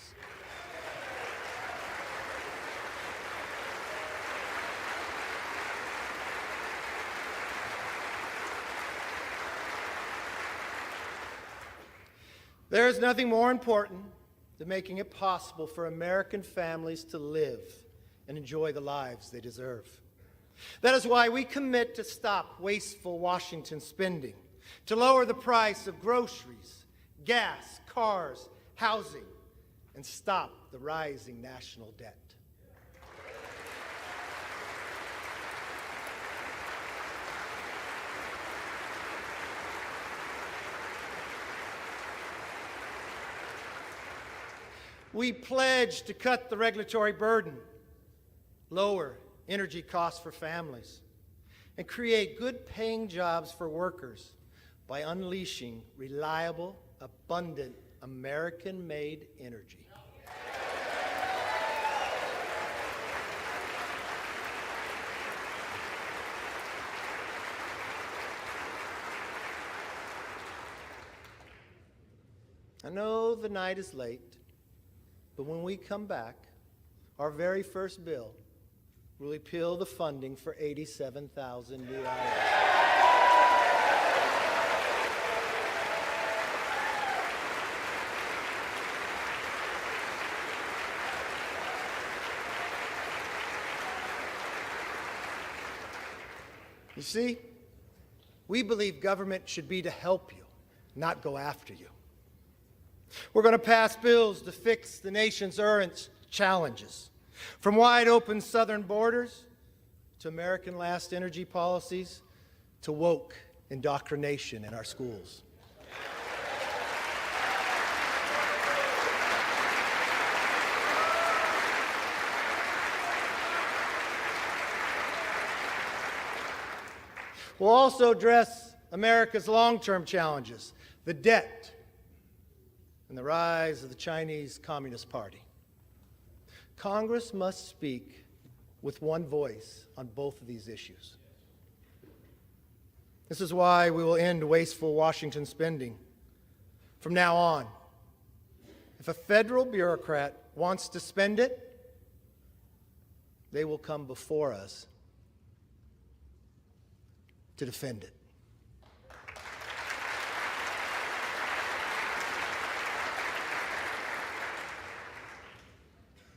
There is nothing more important than making it possible for American families to live and enjoy the lives they deserve. That is why we commit to stop wasteful Washington spending, to lower the price of groceries, gas, cars, housing, and stop the rising national debt. We pledge to cut the regulatory burden, lower energy costs for families, and create good-paying jobs for workers by unleashing reliable, abundant, American-made energy. I know the night is late, but when we come back, our very first bill will repeal the funding for 87,000 new hours. You see, we believe government should be to help you, not go after you. We're going to pass bills to fix the nation's current challenges, from wide open southern borders to American last energy policies, to woke indoctrination in our schools. We'll also address America's long-term challenges, the debt and the rise of the Chinese Communist Party. Congress must speak with one voice on both of these issues. This is why we will end wasteful Washington spending. From now on, if a federal bureaucrat wants to spend it, they will come before us to defend it.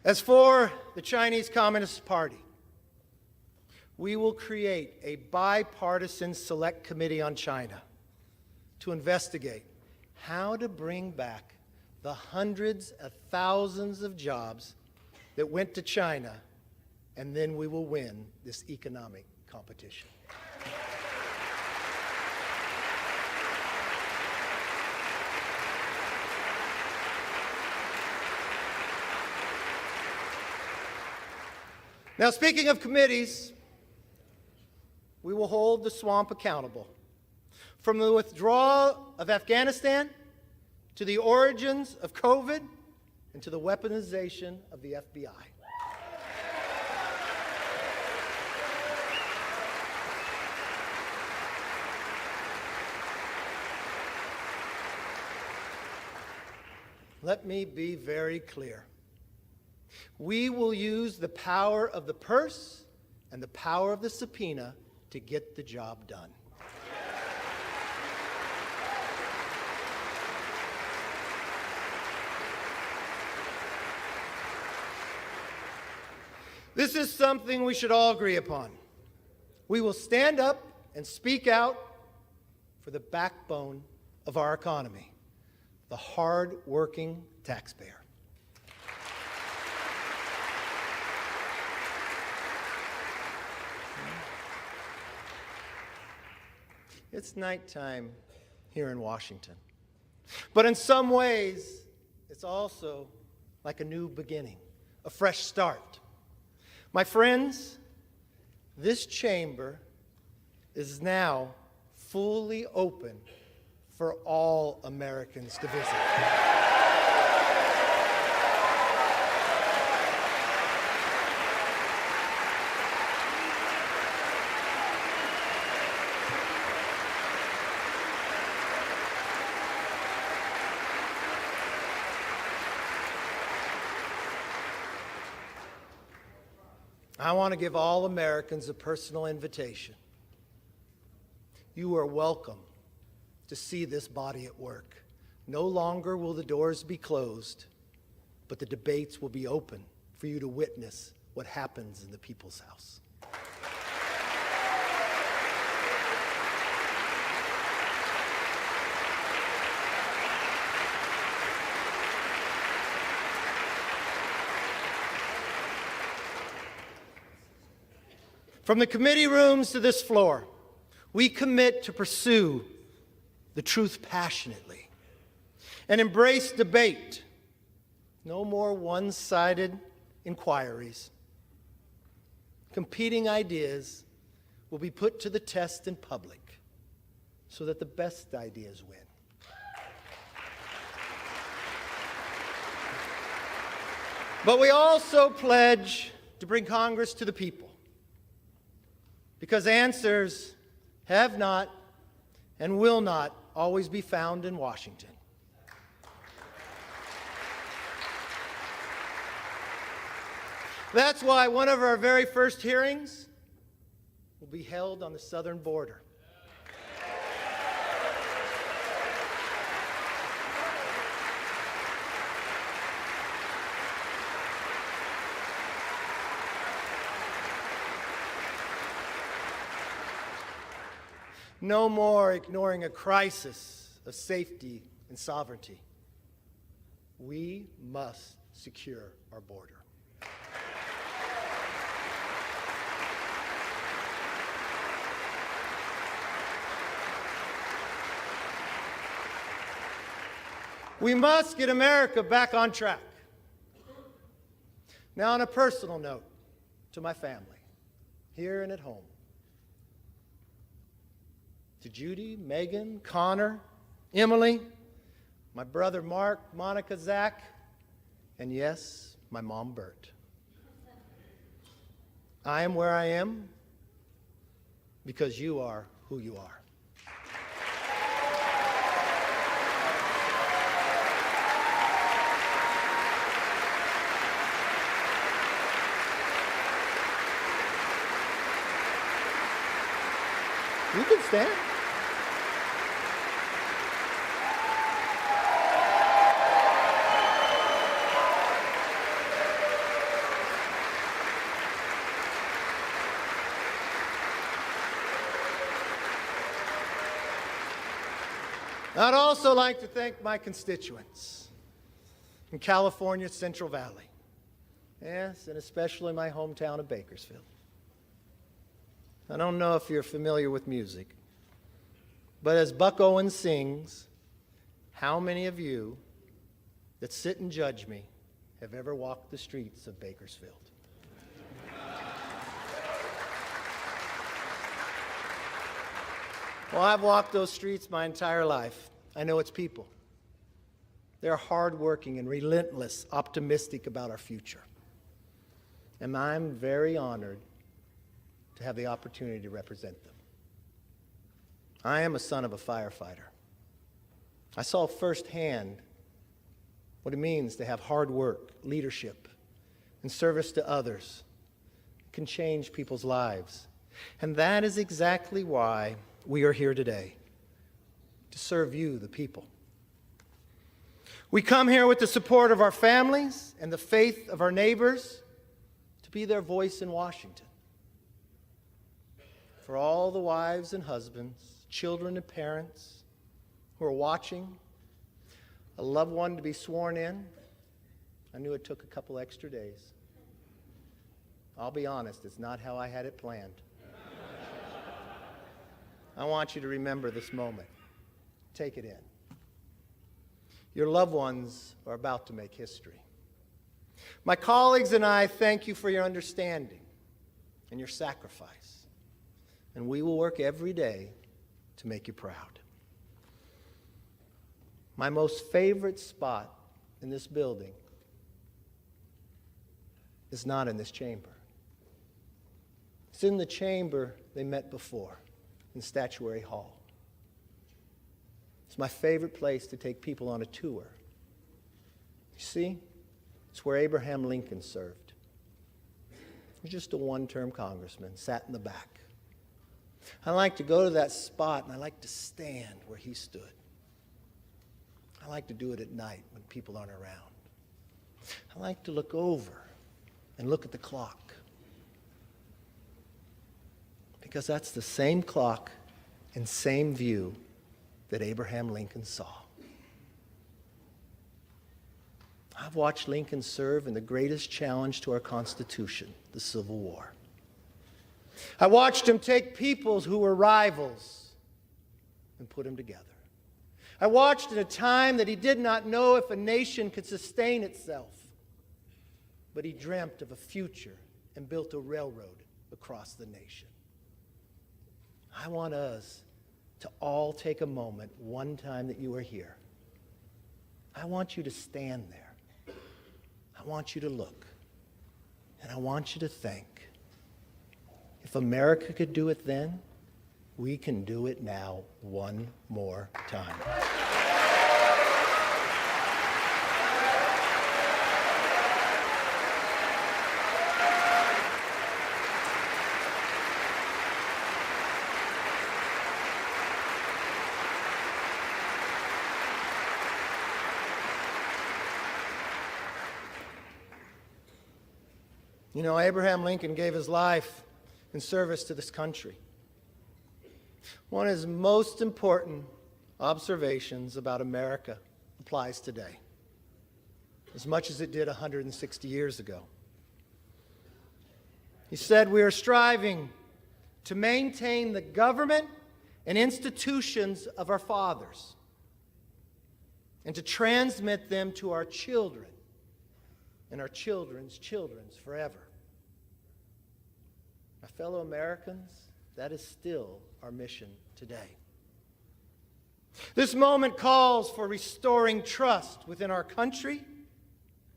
As for the Chinese Communist Party, we will create a bipartisan select committee on China to investigate how to bring back the hundreds of thousands of jobs that went to China, and then we will win this economic competition. Now, speaking of committees, we will hold the swamp accountable. From the withdrawal of Afghanistan to the origins of COVID and to the weaponization of the FBI. Let me be very clear. We will use the power of the purse and the power of the subpoena to get the job done. This is something we should all agree upon. We will stand up and speak out for the backbone of our economy, the hard-working taxpayer. It's nighttime here in Washington. But in some ways, it's also like a new beginning, a fresh start. My friends, this chamber is now fully open for all Americans to visit. I want to give all Americans a personal invitation. You are welcome to see this body at work. No longer will the doors be closed, but the debates will be open for you to witness what happens in the People's House. From the committee rooms to this floor, we commit to pursue the truth passionately and embrace debate. No more one-sided inquiries. Competing ideas will be put to the test in public so that the best ideas win. But we also pledge to bring Congress to the people, because answers have not and will not always be found in Washington. That's why one of our very first hearings will be held on the southern border. No more ignoring a crisis of safety and sovereignty. We must secure our border. We must get America back on track. Now, on a personal note, to my family, here and at home, to Judy, Megan, Connor, Emily, my brother Mark, Monica, Zach, and yes, my mom, Bert. I am where I am because you are who you are. You can stand. I'd also like to thank my constituents in California's Central Valley. Yes, and especially my hometown of Bakersfield. I don't know if you're familiar with music, but as Buck Owens sings, how many of you that sit and judge me have ever walked the streets of Bakersfield? Well, I've walked those streets my entire life. I know its people. They're hardworking and relentless, optimistic about our future. And I'm very honored to have the opportunity to represent them. I am a son of a firefighter. I saw firsthand what it means to have hard work, leadership, and service to others. It can change people's lives. And that is exactly why we are here today, to serve you, the people. We come here with the support of our families and the faith of our neighbors to be their voice in Washington. For all the wives and husbands, children and parents who are watching, a loved one to be sworn in, I knew it took a couple extra days. I'll be honest, it's not how I had it planned. I want you to remember this moment. Take it in. Your loved ones are about to make history. My colleagues and I thank you for your understanding and your sacrifice. And we will work every day to make you proud. My most favorite spot in this building is not in this chamber. It's in the chamber they met before, in Statuary Hall. It's my favorite place to take people on a tour. You see, it's where Abraham Lincoln served. He was just a one-term congressman, sat in the back. I like to go to that spot, and I like to stand where he stood. I like to do it at night when people aren't around. I like to look over and look at the clock, because that's the same clock and same view that Abraham Lincoln saw. I've watched Lincoln serve in the greatest challenge to our Constitution, the Civil War. I watched him take peoples who were rivals and put them together. I watched in a time that he did not know if a nation could sustain itself, but he dreamt of a future and built a railroad across the nation. I want us to all take a moment one time that you are here. I want you to stand there. I want you to look. And I want you to think. If America could do it then, we can do it now one more time. You know, Abraham Lincoln gave his life in service to this country. One of his most important observations about America applies today, as much as it did 160 years ago. He said, "We are striving to maintain the government and institutions of our fathers. and to transmit them to our children and our children's children's forever. My fellow Americans, that is still our mission today. This moment calls for restoring trust within our country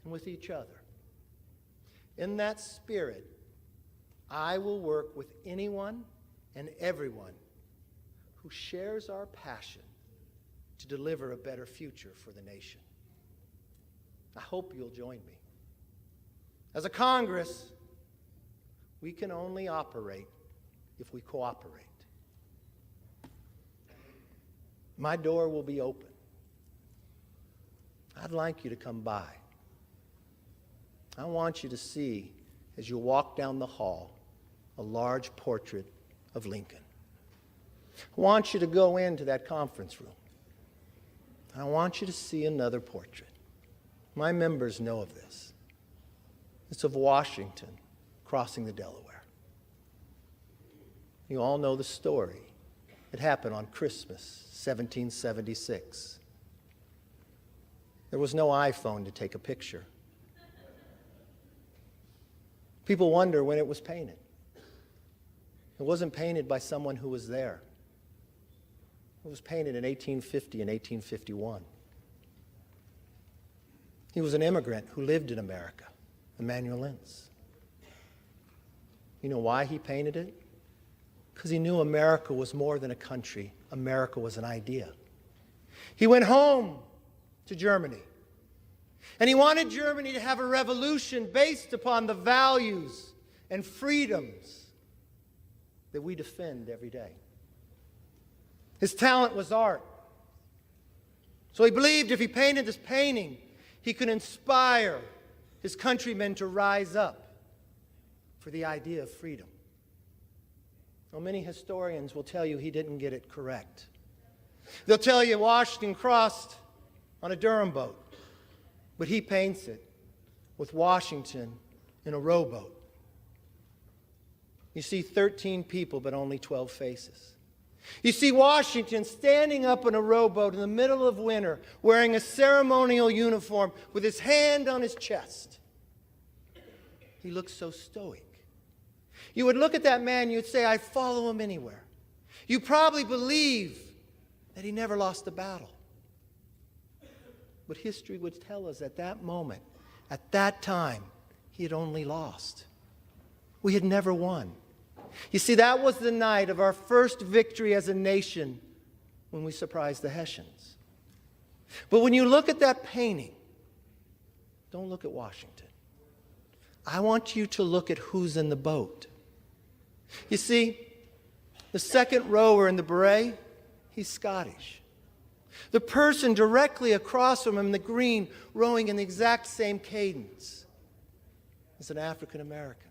and with each other. In that spirit, I will work with anyone and everyone who shares our passion to deliver a better future for the nation. I hope you'll join me. As a Congress, we can only operate if we cooperate. My door will be open. I'd like you to come by. I want you to see, as you walk down the hall, a large portrait of Lincoln. I want you to go into that conference room. I want you to see another portrait. My members know of this. It's of Washington crossing the Delaware. You all know the story. It happened on Christmas, 1776. There was no iPhone to take a picture. People wonder when it was painted. It wasn't painted by someone who was there. It was painted in 1850 and 1851. He was an immigrant who lived in America, Emanuel Lentz. You know why he painted it? Because he knew America was more than a country. America was an idea. He went home to Germany, and he wanted Germany to have a revolution based upon the values and freedoms that we defend every day. His talent was art. So he believed if he painted this painting, he could inspire his countrymen to rise up for the idea of freedom. Well, many historians will tell you he didn't get it correct. They'll tell you Washington crossed on a Durham boat, but he paints it with Washington in a rowboat. You see 13 people, but only 12 faces. You see Washington standing up in a rowboat in the middle of winter, wearing a ceremonial uniform with his hand on his chest. He looks so stoic. You would look at that man, you'd say, I'd follow him anywhere. You probably believe that he never lost a battle. But history would tell us at that moment, at that time, he had only lost. We had never won. You see, that was the night of our first victory as a nation when we surprised the Hessians. But when you look at that painting, don't look at Washington. I want you to look at who's in the boat. You see, the second rower in the beret, he's Scottish. The person directly across from him in the green, rowing in the exact same cadence, is an African American.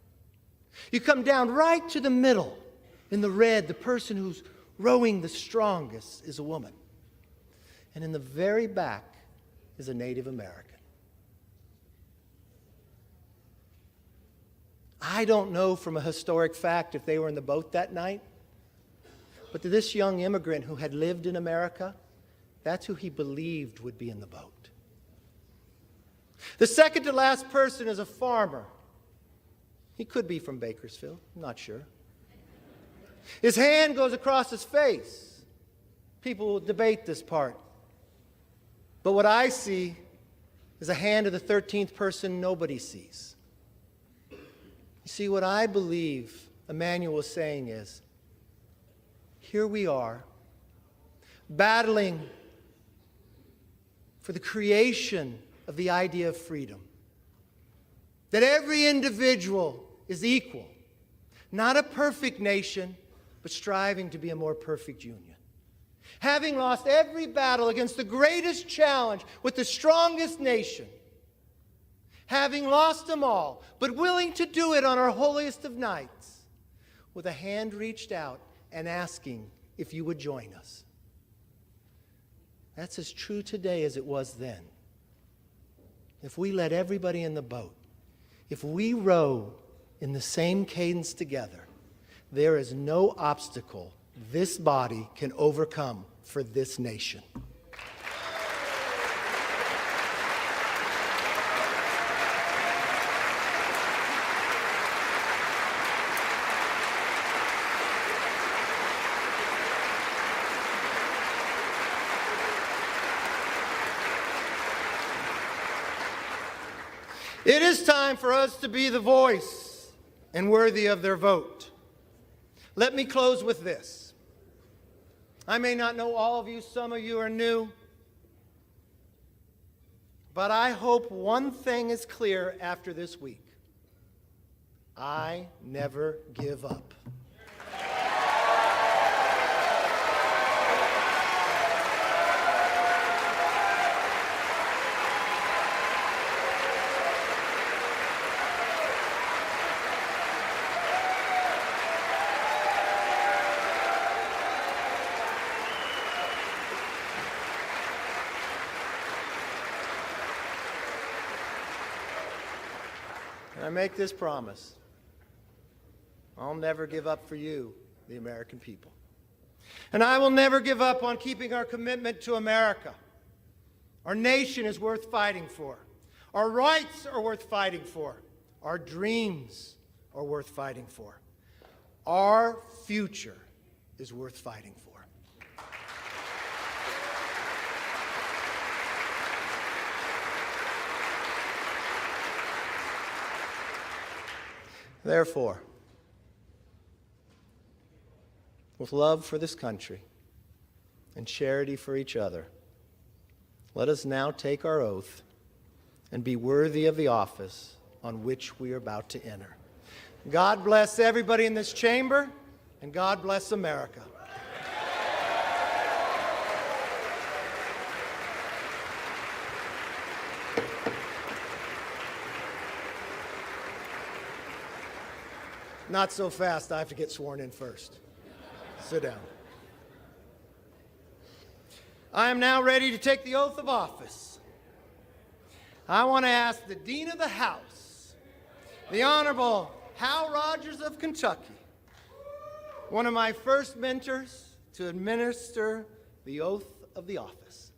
You come down right to the middle in the red, the person who's rowing the strongest is a woman. And in the very back is a Native American. I don't know from a historic fact if they were in the boat that night, but to this young immigrant who had lived in America, that's who he believed would be in the boat. The second to last person is a farmer. He could be from Bakersfield, I'm not sure. His hand goes across his face. People will debate this part. But what I see is a hand of the 13th person nobody sees. You see, what I believe Emmanuel was saying is, here we are, battling for the creation of the idea of freedom. That every individual is equal. Not a perfect nation, but striving to be a more perfect union. Having lost every battle against the greatest challenge with the strongest nation, having lost them all, but willing to do it on our holiest of nights, with a hand reached out and asking if you would join us. That's as true today as it was then. If we let everybody in the boat, if we row in the same cadence together, there is no obstacle this body can overcome for this nation. It is time for us to be the voice and worthy of their vote. Let me close with this. I may not know all of you, some of you are new, but I hope one thing is clear after this week. I never give up. I make this promise. I'll never give up for you, the American people. And I will never give up on keeping our commitment to America. Our nation is worth fighting for. Our rights are worth fighting for. Our dreams are worth fighting for. Our future is worth fighting for. Therefore, with love for this country and charity for each other, let us now take our oath and be worthy of the office on which we are about to enter. God bless everybody in this chamber, and God bless America. Not so fast. I have to get sworn in first. Sit down. I am now ready to take the oath of office. I want to ask the Dean of the House, the Honorable Hal Rogers of Kentucky, one of my first mentors, to administer the oath of the office.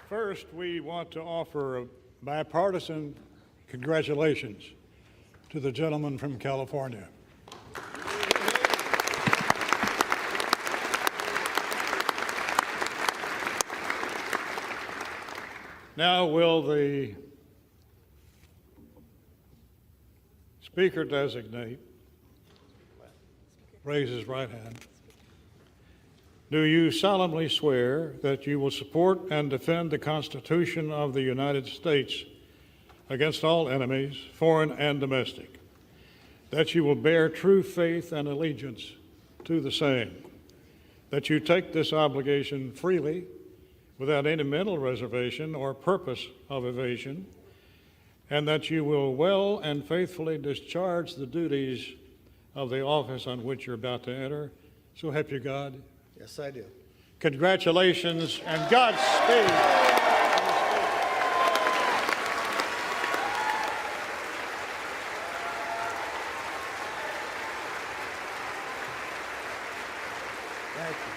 First, we want to offer a bipartisan congratulations to the gentleman from California. Now, will the Speaker designate raise his right hand? Do you solemnly swear that you will support and defend the Constitution of the United States against all enemies, foreign and domestic, that you will bear true faith and allegiance to the same, that you take this obligation freely without any mental reservation or purpose of evasion, and that you will well and faithfully discharge the duties of the office on which you're about to enter? So help you God. Yes, I do. Congratulations and Godspeed. Thank you.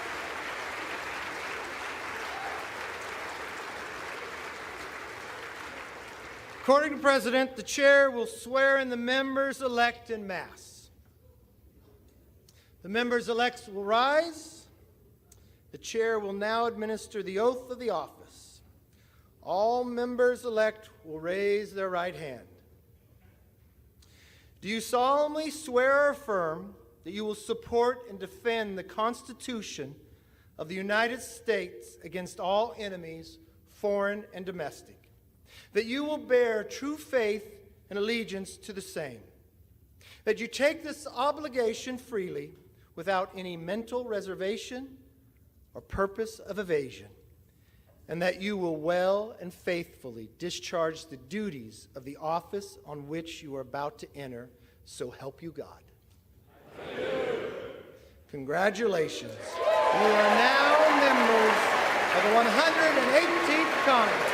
According to the President, the Chair will swear in the members-elect en masse. The members-elect will rise. The Chair will now administer the oath of the office. All members-elect will raise their right hand. Do you solemnly swear or affirm that you will support and defend the Constitution of the United States against all enemies, foreign and domestic, that you will bear true faith and allegiance to the same, that you take this obligation freely without any mental reservation or purpose of evasion, and that you will well and faithfully discharge the duties of the office on which you are about to enter, so help you God. Congratulations. You are now members of the 118th Congress.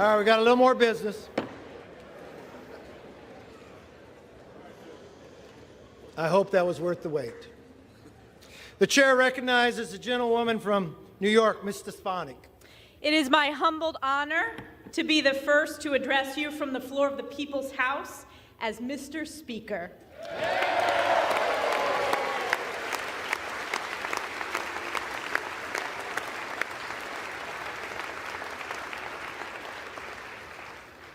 right, we got a little more business. I hope that was worth the wait. The chair recognizes the gentlewoman from New York, Ms. Stefanik. It is my humbled honor to be the first to address you from the floor of the People's House as Mr. Speaker.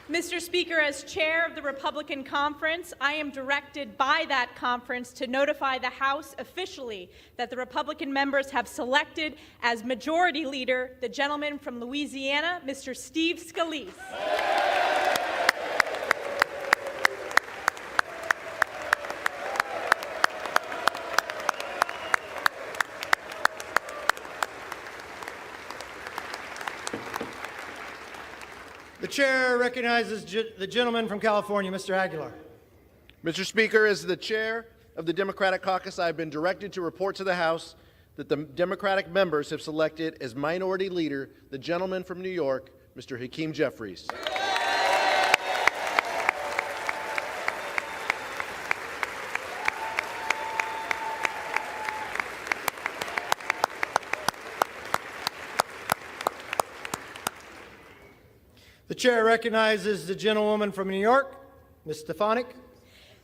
Mr. Speaker, as chair of the Republican Conference, I am directed by that conference to notify the House officially that the Republican members have selected as Majority Leader the gentleman from Louisiana, Mr. Steve Scalise. The chair recognizes the gentleman from California, Mr. Aguilar. Mr. Speaker, as the chair of the Democratic Caucus, I have been directed to report to the House that the Democratic members have selected as Minority Leader the gentleman from New York, Mr. Hakeem Jeffries. The chair recognizes the gentlewoman from New York, Ms. Stefanik.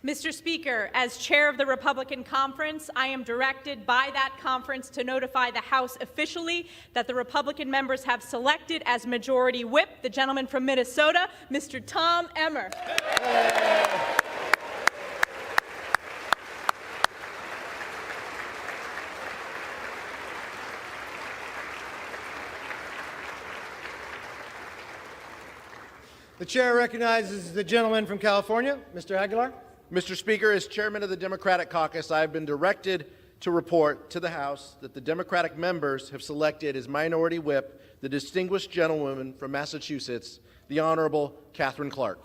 Mr. Speaker, as chair of the Republican Conference, I am directed by that conference to notify the House officially that the Republican members have selected as Majority Whip the gentleman from Minnesota, Mr. Tom Emmer. The chair recognizes the gentleman from California, Mr. Aguilar. Mr. Speaker, as chairman of the Democratic Caucus, I have been directed to report to the House that the Democratic members have selected as Minority Whip the distinguished gentlewoman from Massachusetts, the Honorable Catherine Clark.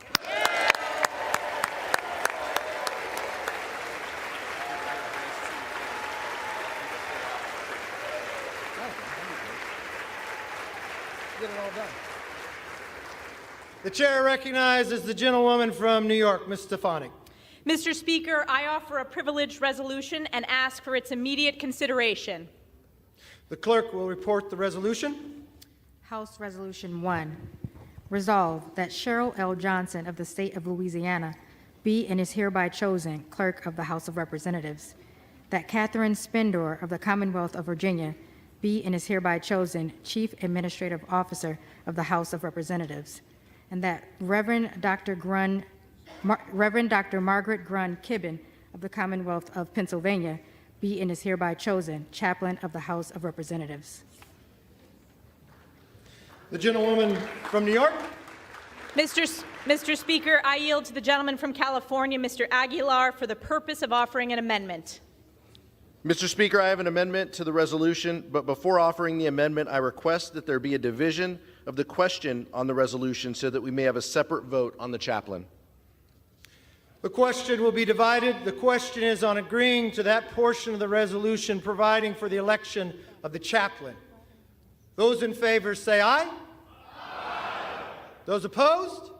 Get it all done. The chair recognizes the gentlewoman from New York, Ms. Stefanik. Mr. Speaker, I offer a privileged resolution and ask for its immediate consideration. The clerk will report the resolution. House Resolution 1. Resolved that Cheryl L. Johnson of the state of Louisiana be and is hereby chosen Clerk of the House of Representatives, that Catherine Spendor of the Commonwealth of Virginia be and is hereby chosen Chief Administrative Officer of the House of Representatives, and that Reverend Dr. Margaret Grun Kibben of the Commonwealth of Pennsylvania be and is hereby chosen Chaplain of the House of Representatives. The gentlewoman from New York. Mr. Speaker, I yield to the gentleman from California, Mr. Aguilar, for the purpose of offering an amendment. Mr. Speaker, I have an amendment to the resolution, but before offering the amendment, I request that there be a division of the question on the resolution so that we may have a separate vote on the chaplain. The question will be divided. The question is on agreeing to that portion of the resolution providing for the election of the chaplain. Those in favor say aye. Aye. Those opposed?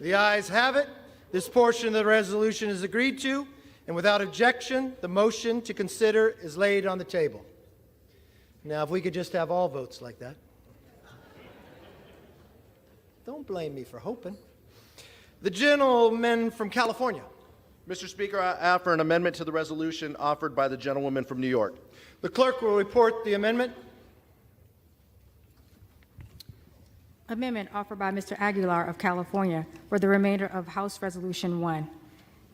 The ayes have it. This portion of the resolution is agreed to, and without objection, the motion to consider is laid on the table. Now, if we could just have all votes like that. Don't blame me for hoping. The gentleman from California. Mr. Speaker, I offer an amendment to the resolution offered by the gentlewoman from New York. The clerk will report the amendment. Amendment offered by Mr. Aguilar of California for the remainder of House Resolution 1.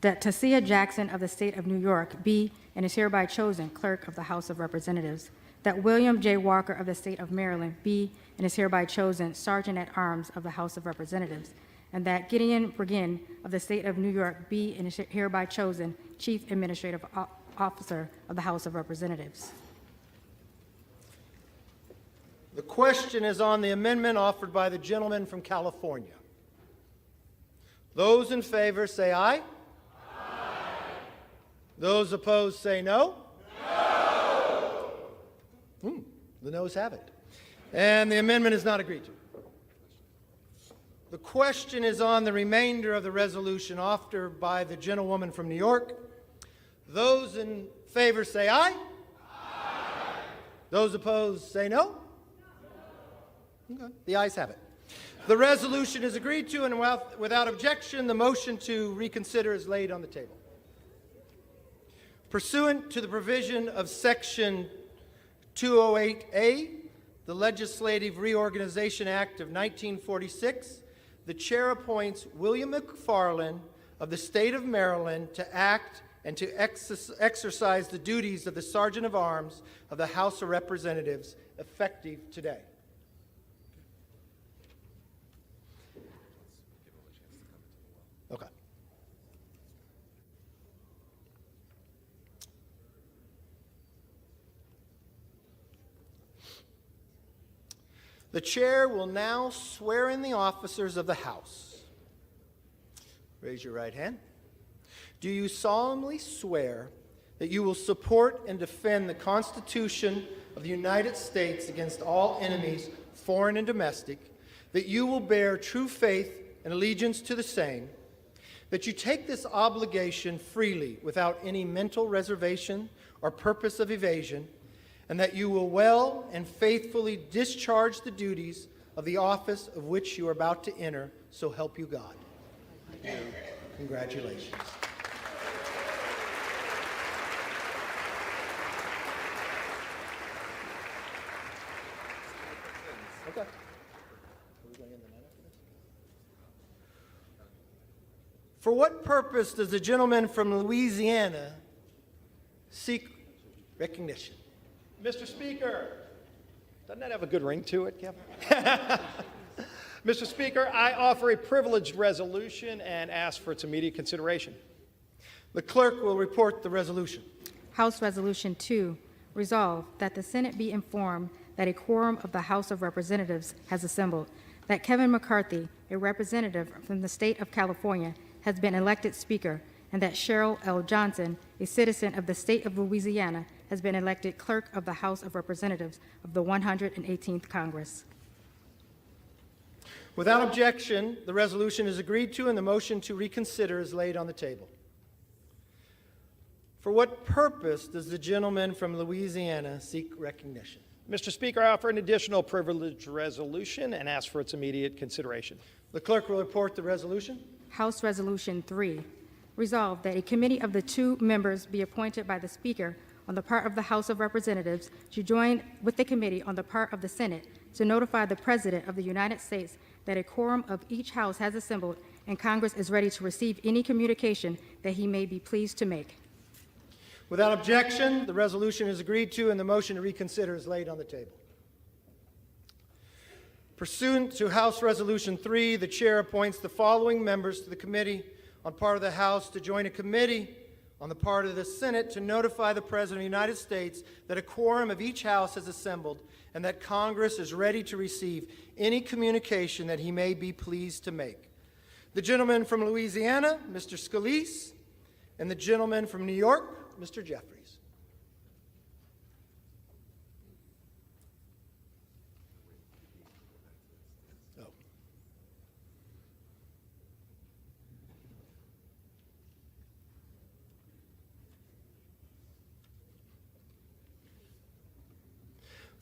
That Tasia Jackson of the state of New York be and is hereby chosen Clerk of the House of Representatives. That William J. Walker of the state of Maryland be and is hereby chosen Sergeant at Arms of the House of Representatives. And that Gideon Bergen of the state of New York be and is hereby chosen Chief Administrative Officer of the House of Representatives. The question is on the amendment offered by the gentleman from California. Those in favor say aye. Aye. Those opposed say no. No. The noes have it. And the amendment is not agreed to. The question is on the remainder of the resolution offered by the gentlewoman from New York. Those in favor say aye. Aye. Those opposed say no. Okay. The ayes have it. The resolution is agreed to, and without objection, the motion to reconsider is laid on the table. Pursuant to the provision of Section 208A, the Legislative Reorganization Act of 1946, the chair appoints William McFarland of the state of Maryland to act and to exercise the duties of the Sergeant of Arms of the House of Representatives effective today. Okay. The chair will now swear in the officers of the House. Raise your right hand. Do you solemnly swear that you will support and defend the Constitution of the United States against all enemies, foreign and domestic, that you will bear true faith and allegiance to the same, that you take this obligation freely without any mental reservation or purpose of evasion, and that you will well and faithfully discharge the duties of the office of which you are about to enter, so help you God? I do. Congratulations. Okay. For what purpose does the gentleman from Louisiana seek recognition? Mr. Speaker, doesn't that have a good ring to it, Kevin? Mr. Speaker, I offer a privileged resolution and ask for its immediate consideration. The clerk will report the resolution. House Resolution 2, resolve that the Senate be informed that a quorum of the House of Representatives has assembled, that Kevin McCarthy, a representative from the state of California, has been elected Speaker, and that Cheryl L. Johnson, a citizen of the state of Louisiana, has been elected Clerk of the House of Representatives of the 118th Congress. Without objection, the resolution is agreed to, and the motion to reconsider is laid on the table. For what purpose does the gentleman from Louisiana seek recognition? Mr. Speaker, I offer an additional privileged resolution and ask for its immediate consideration. The clerk will report the resolution. House Resolution 3, resolve that a committee of the 2 members be appointed by the Speaker on the part of the House of Representatives to join with the committee on the part of the Senate to notify the President of the United States that a quorum of each House has assembled and Congress is ready to receive any communication that he may be pleased to make. Without objection, the resolution is agreed to, and the motion to reconsider is laid on the table. Pursuant to House Resolution 3, the chair appoints the following members to the committee on part of the House to join a committee on the part of the Senate to notify the President of the United States that a quorum of each House has assembled and that Congress is ready to receive any communication that he may be pleased to make. The gentleman from Louisiana, Mr. Scalise, and the gentleman from New York, Mr. Jeffries.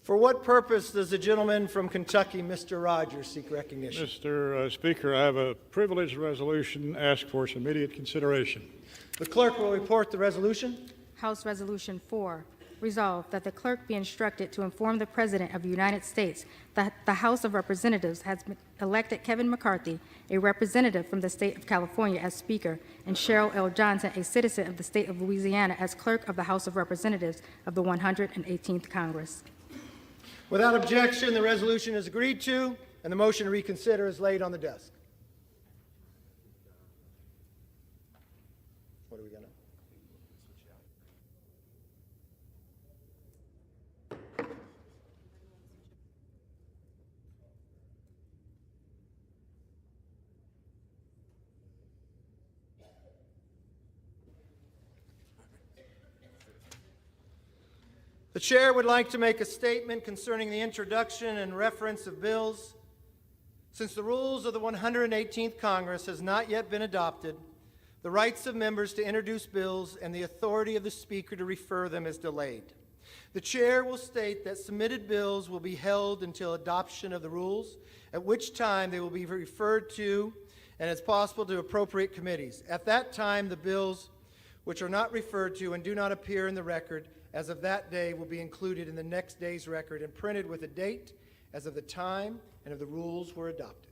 For what purpose does the gentleman from Kentucky, Mr. Rogers, seek recognition? Mr. Speaker, I have a privileged resolution, ask for its immediate consideration. The clerk will report the resolution. House Resolution 4, resolve that the clerk be instructed to inform the President of the United States that the House of Representatives has elected Kevin McCarthy, a representative from the state of California, as Speaker, and Cheryl L. Johnson, a citizen of the state of Louisiana, as Clerk of the House of Representatives of the 118th Congress. Without objection, the resolution is agreed to, and the motion to reconsider is laid on the desk. What are we going to? The chair would like to make a statement concerning the introduction and reference of bills Since the rules of the 118th Congress has not yet been adopted, the rights of members to introduce bills and the authority of the Speaker to refer them is delayed. The Chair will state that submitted bills will be held until adoption of the rules, at which time they will be referred to and, as possible, to appropriate committees. At that time, the bills which are not referred to and do not appear in the record as of that day will be included in the next day's record and printed with a date as of the time and of the rules were adopted.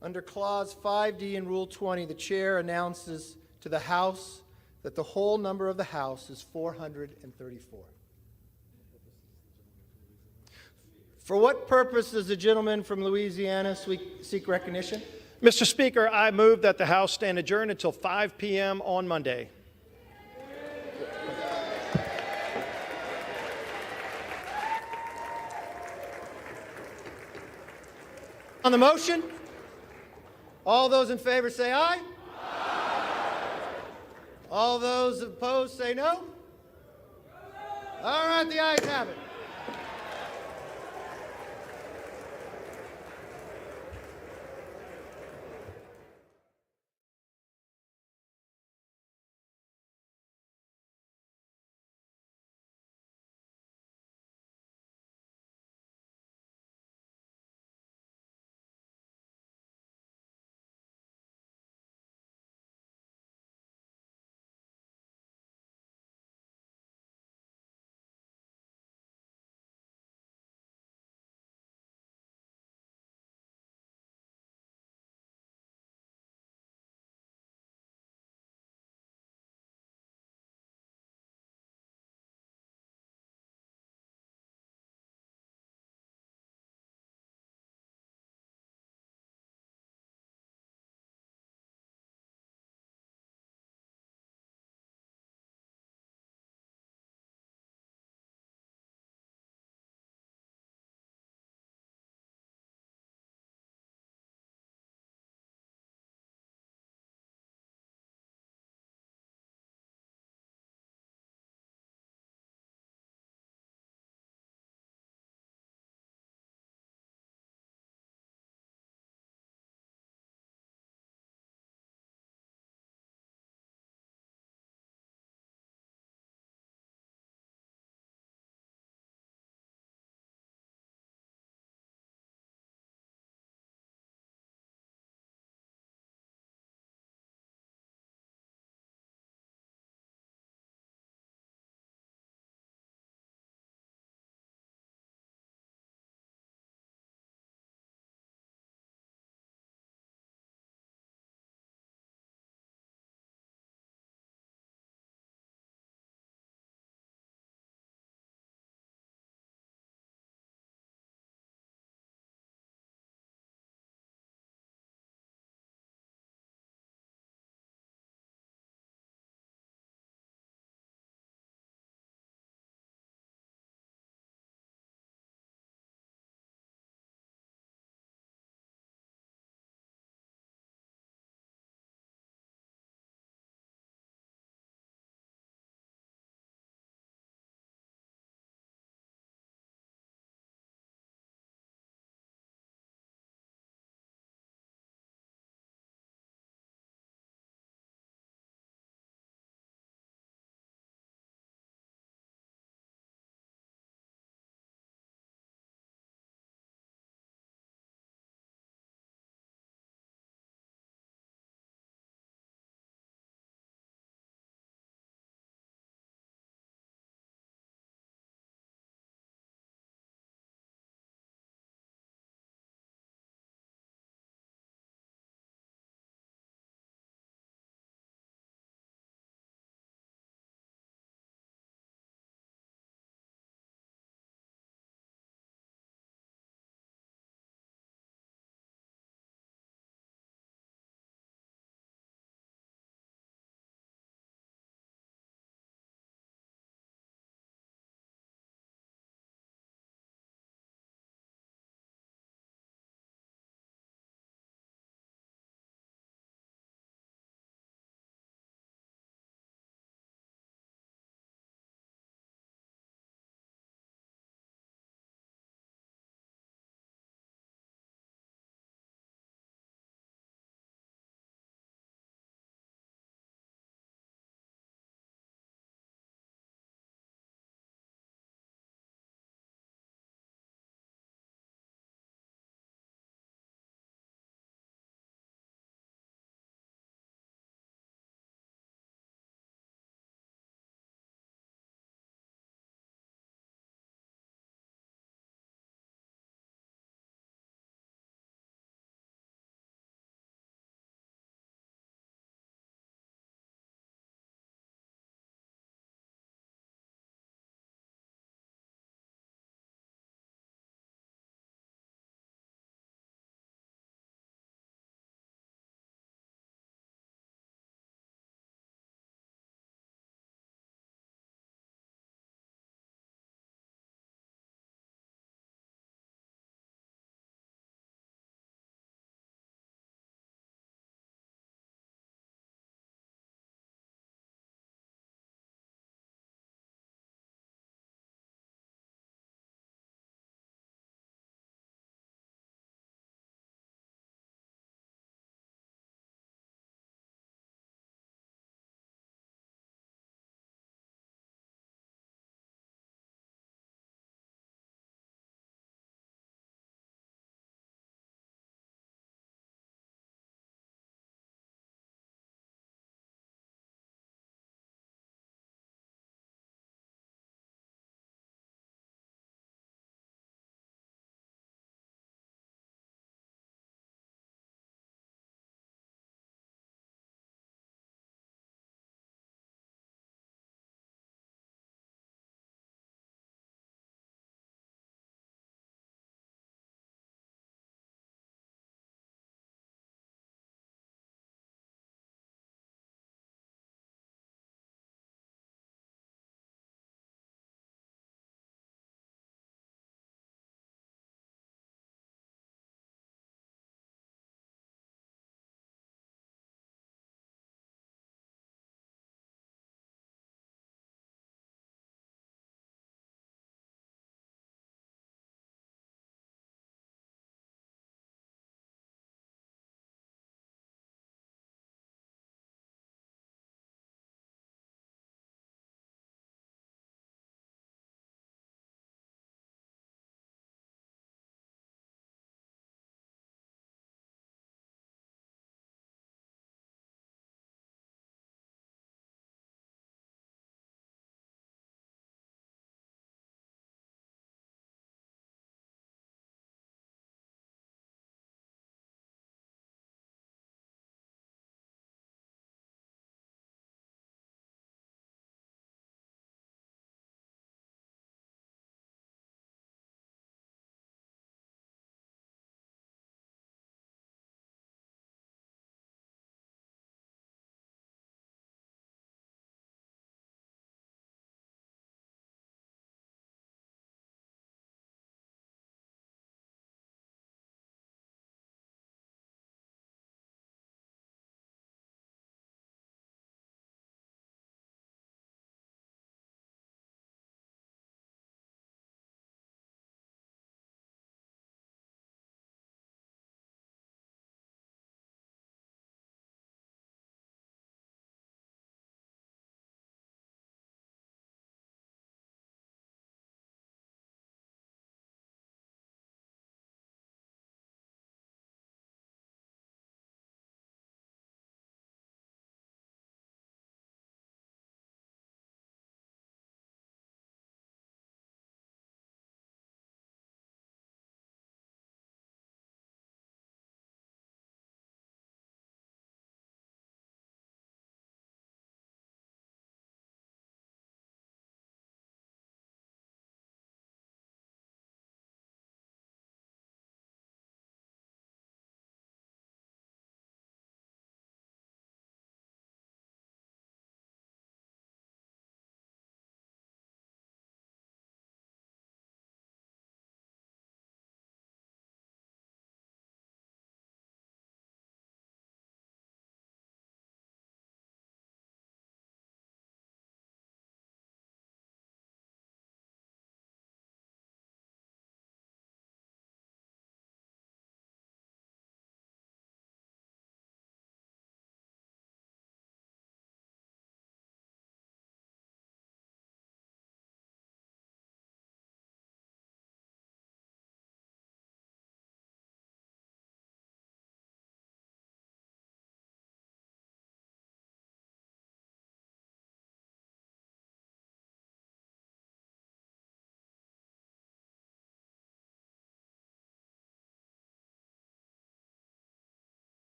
Under Clause 5D in Rule 20, the Chair announces to the House that the whole number of the House is 434. For what purpose does the gentleman from Louisiana seek recognition? Mr. Speaker, I move that the House stand adjourned until 5 p.m. on Monday. On the motion, all those in favor say aye. All those opposed say no. All right, the ayes have it.